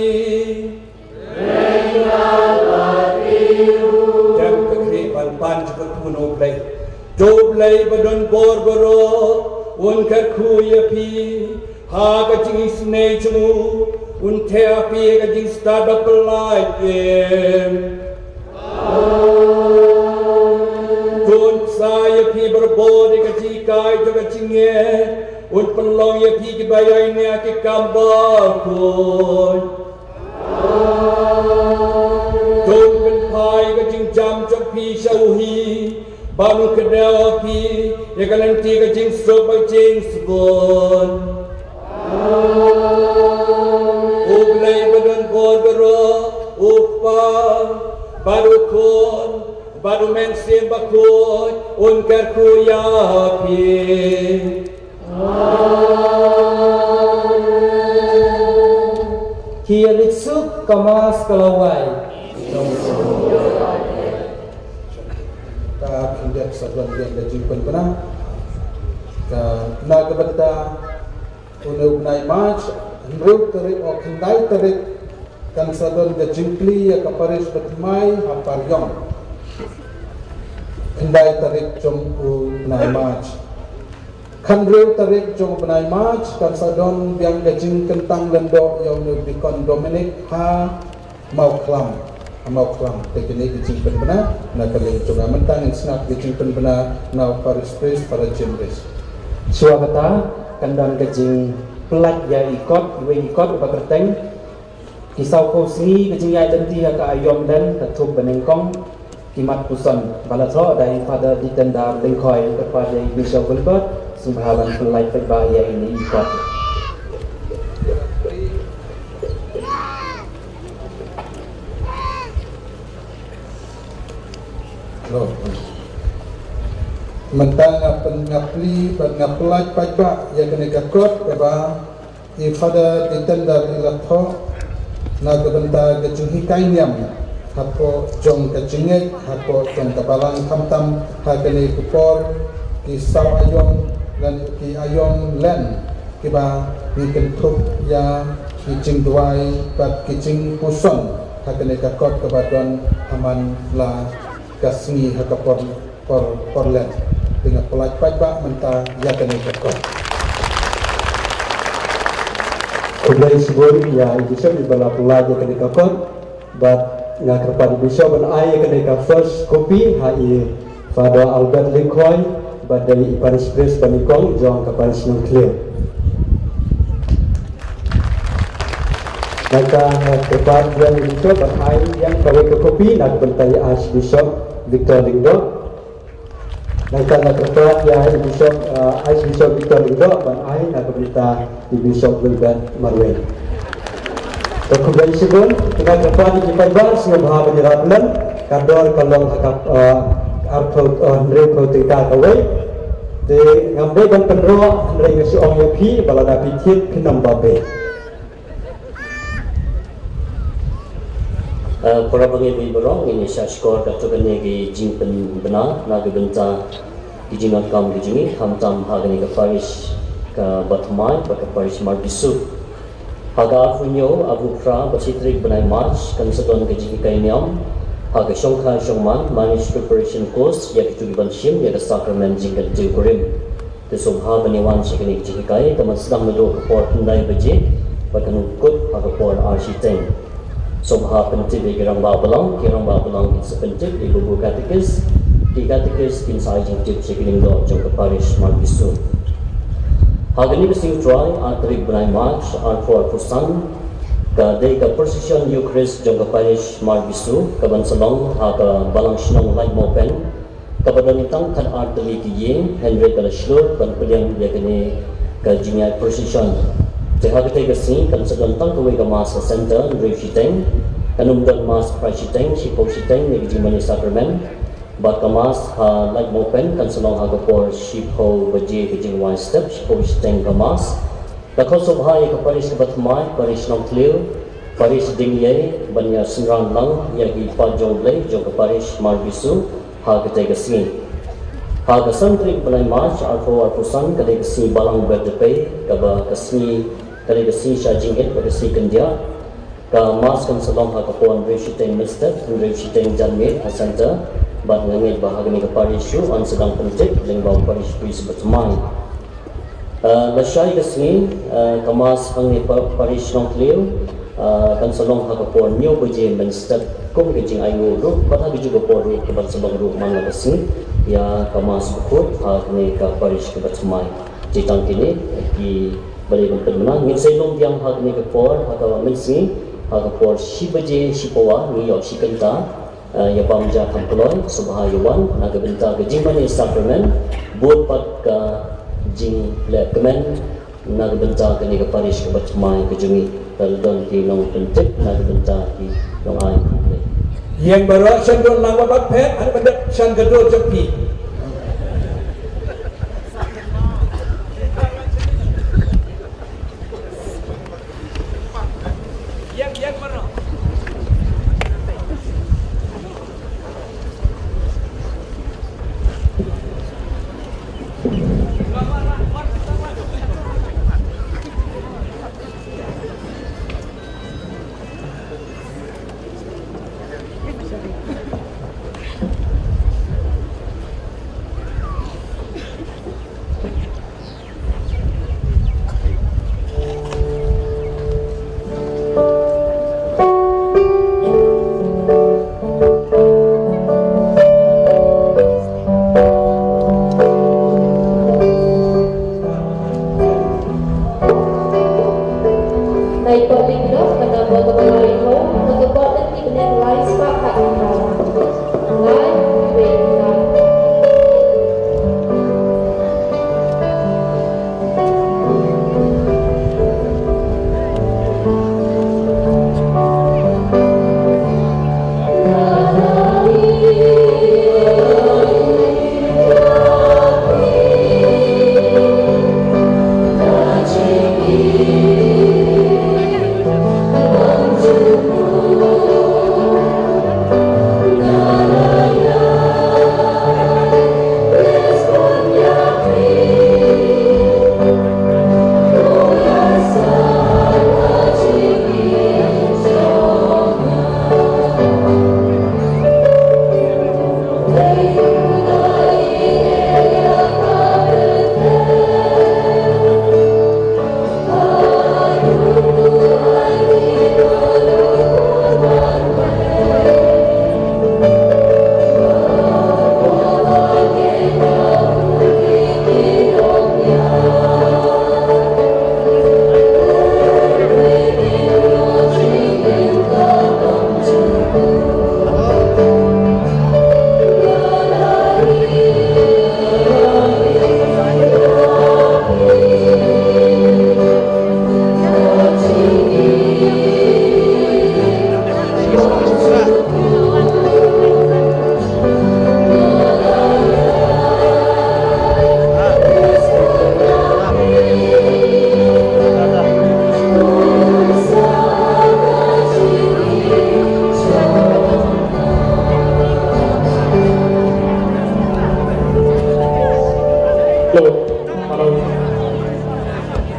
jam kekripan pan cepat kuno play doblay badan borboro Unkat kuya pi, ha kacing isne cemu, untea pi kacing start pelai pem. Tun saya pi berbodi kacing kai jo kacingnya, un pelong ya pi kibayai ni aki kambal kun. Tun penpai kacing jam jo pi syauhi. Bangun kedai api, ya kan nanti kacing sebacing sebon. Ublay badan korbero, upa, baru kon, baru mensim bakun, unkar kuya api. Kia liksuk kamas kalawai. India Persatuan yang dijumpai pernah naga benda untuk naik march ruk terik or kendai terik kan sadon jingkli ya kaparis bertimai hampar yong kendai terik jomku naik march kan ruk terik jom naik march kan sadon yang jing kentang lendok yang dikon Dominic ha mau klam teknik dijimpen benar nak kalian coba mentang insnak dijimpen benar nak paris pres para jembres Suagata kandang kejing pelat ya ikot bakerteng kisau ko sini kejingai denti ka ayom dan ketup benengkong kimat puson balatro dari Father Ditenda Lengkoi kepada Bishop Wilbert sumbahan pelai perbaya ini ikot. Mentang pengapli pengaplaj pajak yang kena kakot keba Father Ditenda Ilatho na gabanta gajunghi kainiam hapo jong kajingek hapo jong kabalang kamtam hakene kupor ki saw ayong dan ki ayong len kiba ni kentup ya ki jing duai bat ki jing puson hakene kakot kabadon haman la kasngi hakapor por len dengan pelaj pajak menta ya kene kakot. Kudai sebut ya Bishop di bala pelajar kena kakot, but ngak kepada Bishop dan ayah kena first copy hai Father Albert Lengkoi, but dari Paris Press Panikong jong ke Paris Nuklear. Maka kepada yang Bishop dan ayah yang kawai ke copy nak bentai Archbishop Victor Lingdo. Nangkang terperat ya Bishop Archbishop Victor Lingdo dan ayah nak berita di Bishop Wilbert Marwen. Terkubali sebelum kita terperat di Paibar semua bahawa penyerapan kador kalong hakap arthot Andre Protika kawai di ngambil dan penro Andre ngasi ong yapi balada pitit pinam babe. Para pengibu berong ini saya skor katakan ni jingpen benar naga benta jingan kam jingi hamtam hagani ke Paris ke Batmai ke Paris Marbisu haga afunyo abukra basitrik benai March kan sedon ke jingi kainiam haga shongkha shongman manage preparation course ya kitu dibanshim ya ke sacrament jingkat jikurim te sobha baniwan sikini jingi kai kaman sedang medo ke port ndai beje bakan ukut haga port architect Sobha penting di kirang babelang sepenting di buku katekis di katekis insai jengtip sekiling do jong ke Paris Marbisu. Hagani besing try atrik benai March for pusan ke day ke precision Eucharist jong ke Paris Marbisu ke bansalong haga balang sinong light mopen ke badanitang kan arteli kiying Henry Kalashlo kan pediang dia kini ke jinyai precision. Jika kita kesini kan sedang tangkawai ke Mass Center Rave Shiteng kanum dan Mass Price Shiteng Shipo Shiteng ni Jimani Sacrament bat ke Mass Light Mopen kan selong hagapor Shipo Baje Kejing One Step Shipo Shiteng ke Mass Dakau Subhai ke Paris ke Batmai Paris Nongkleo Paris Dingye Banya Senrang Lang Yagi Pajong Blay Jong ke Paris Marbisu ha kita kesini ha kesantri benai March arpusan kadai kesini balang berdepai kaba kesini kali kesini Shajingit pada si kendia ke Mas kan selong hakapuan Reshiteng Mister Reshiteng Janmir Center bat ngangit bahagani ke Paris Show an sedang penting lengbau Paris Police bertemai lasyai kesini ke Mas hangit Paris Nongkleo kan selong hakapuan New Beje Mister kum kejing ayu ru bat hagi juga poru ke bat sebang ru mana kesini ya ke Mas bukut hagani ke Paris ke bertemai jitang kini di balik menang ni saya long yang hak ni ke por atau mensi hak por si baje si pawa ni yo si kenta ya pamja kamploi subhayawan naga benta ke jingmani sacrament buat pat ke jing lekmen naga benta ke ni ke Paris ke batmai ke jungi dan ki nong pentik naga benta ki nong ai yang baru sendon nama bat pet ada pada san gedor jepi dah pada buat kemarin ho kebuat nanti benar lain sebab tak lain benar.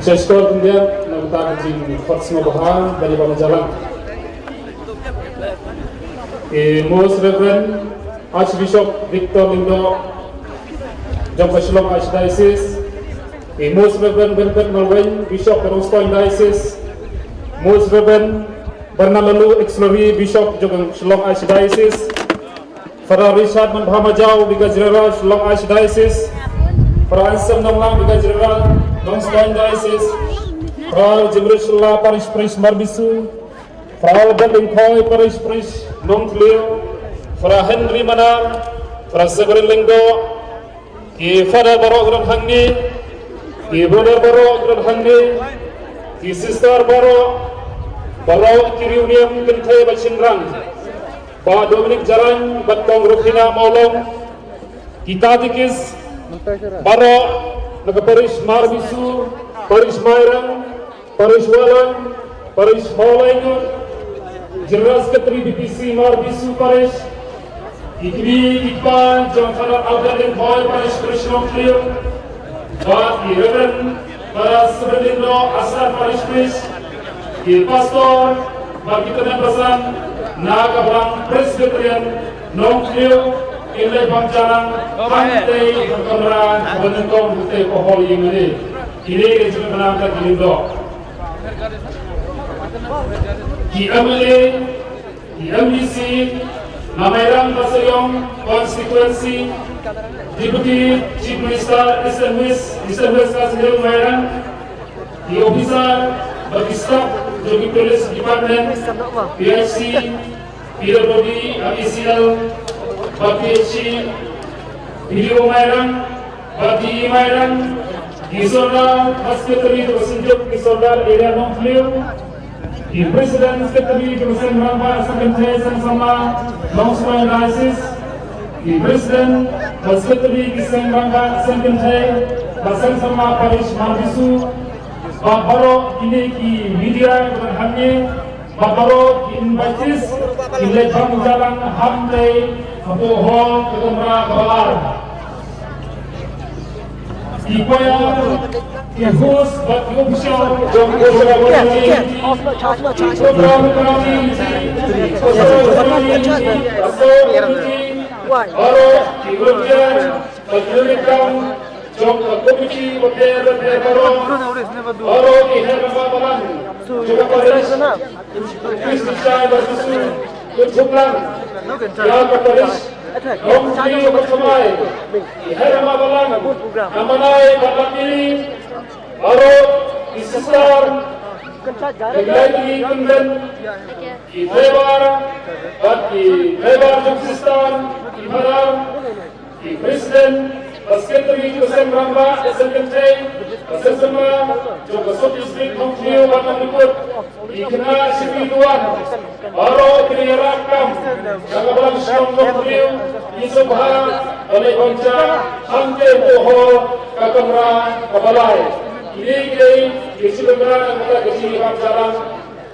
Saya skor kemudian meminta izin khotbah bahan dari Bapak Jalan. Most Reverend Archbishop Victor Lindo, Jompa Shillong Archdiocese, Most Reverend Benbet Malwen, Bishop Roscoe Diocese, Most Reverend Bernalalu Exlori, Bishop Jogong Shillong Archdiocese, Farah Richard Manbhamajau, Vicar General Shillong Archdiocese, Farah Ansem Nonglang, Vicar General Longspan Diocese, Frau Jibrishullah Parish Priest Marbisu, Frau Berlingkoi Parish Priest Nongklio, Frau Henry Manar, Frau Severin Linggo, Father Barok Gran Hangi, Brother Barok Gran Hangi, Sister Barok Kiriunium Kentai Bachinrang, Pak Dominic Jalan, Batong Rukina Maulong, Katikis, Barok Naga Parish Marbisu, Parish Mairang, Parish Walang, Parish Maulaingun, General Secretary BPC Marbisu Parish, Ikri Ikpan, John Father Albert and Boy Parish Krishna Clear, Pak Reverend Sebelino Asar Parish Priest, Pastor Markitanan Pasan, Naga Bang Presbyterian, Non Clear, Ilai Bangjalan, Pantai Berkemeran, Benengkong Bukti Pohol yang ini. Ini juga menangkan Lindo. Di MLA, di MDC, Namairang Pasayong, Konstituensi, Deputy Chief Minister Eastern West Kasihil Mairang, di Officer, bagi Staff, Jogi Police Department, PHC, PWD, ABCL, Bagi Video Mairang, Bagi Mairang, Gisoda, Secretary Tersenjuk Gisoda Area Nongklio, di Presiden Secretary Tersen Rangba Secretary Sama Longspan Diocese, di Presiden Secretary Tersen Rangba Secretary Tersen Sama Parish Marbisu, Baro ini ki media berhanya, Baro invites ilai Bangjalan Hamdai Kapohol Ketumra Kabar. Ipaya Kihus Bagi Official Jompo Sabawani Program Kami Baro Kiwujan Bagi Jompo Komisi Hotel Baro Baro Iherma Balan Juga Paris Kristisai Basusu Kujumlang Yang Paris Om Trio Bersamai Iherma Balan Amanai Balan ini Baro Isistar Lagi kemudian di Lebar, di Lebar Jumsistan, di Malang, di Presiden, Sekretari Kusem Ramba, SMT, Sesama, juga Sopistrik Mungkiu, Batang Liput, di Kena Sipituan, Baro Kini Rakam, Kakabalang Syong Mungkiu, di Subha, oleh Bangsa, Hante Poho, Kakamra, Kabalai. Ini di sebenarnya kita kesini jalan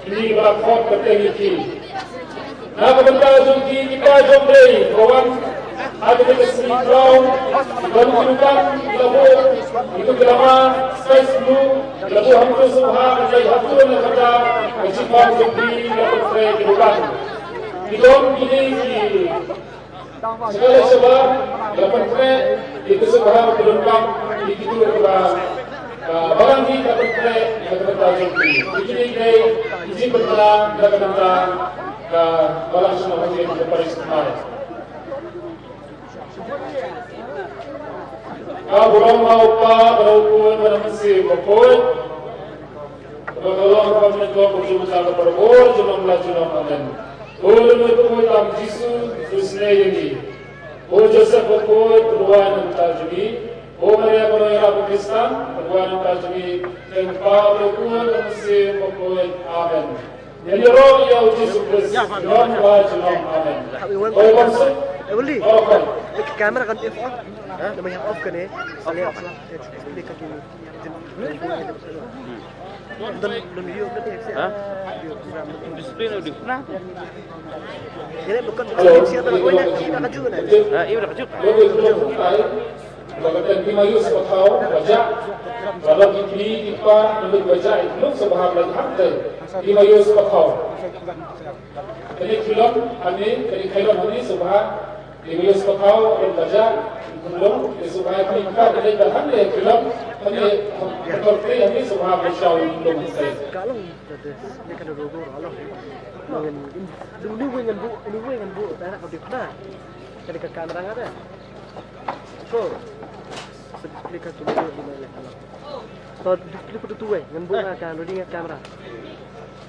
ini berlaku keteniki. Nah kebetulan jumki kita jomblei kawan ada kesini brown dan bukan labu itu drama space blue labu hamtu subha dari hamtu yang kerja kesini jumki labu tray bukan. Idom ini di segala sebab labu tray itu subha berlengkap di situ berubah. Barang ini dapat bertajam ini izin berjalan dapat datang ke barang semua yang berparis kemarin. Burung mau berhubungan pada mesin berpun. Kalau orang menentukan perjumpaan berpun, jumlah aman. Ulun berpun tam Jisu Krisna ini. Joseph berpun perubahan terjadi. Maria Maria Pakistan, perbuatan kami tempat berkuat masih berkuat. Amin. Jadi roh yang uji sukses, non wajib amin. Oh maksud, boleh. Okay. Kamera kan off, nama yang off kan ya? Saya apa? Explain ke gini. Dan video kan ya? Display udah pernah. Jadi bukan siapa lakunya kita kaju kan? Iya udah kaju. Bagaikan Himayus Patau baca, kalau kini kita menurut baca itu sebahar lagi hantar Himayus Patau. Jadi film ini sebahar Himayus Patau yang baca belum sebahar kita dari bahan dia film ini seperti ini sebahar baca belum selesai. Kalau dia kan dulu kalau dulu dengan bu, tak nak kau dah. Jadi ke kamera ada. So, explica tudo di mana. So, display foto tu dengan buka kan, loading kamera.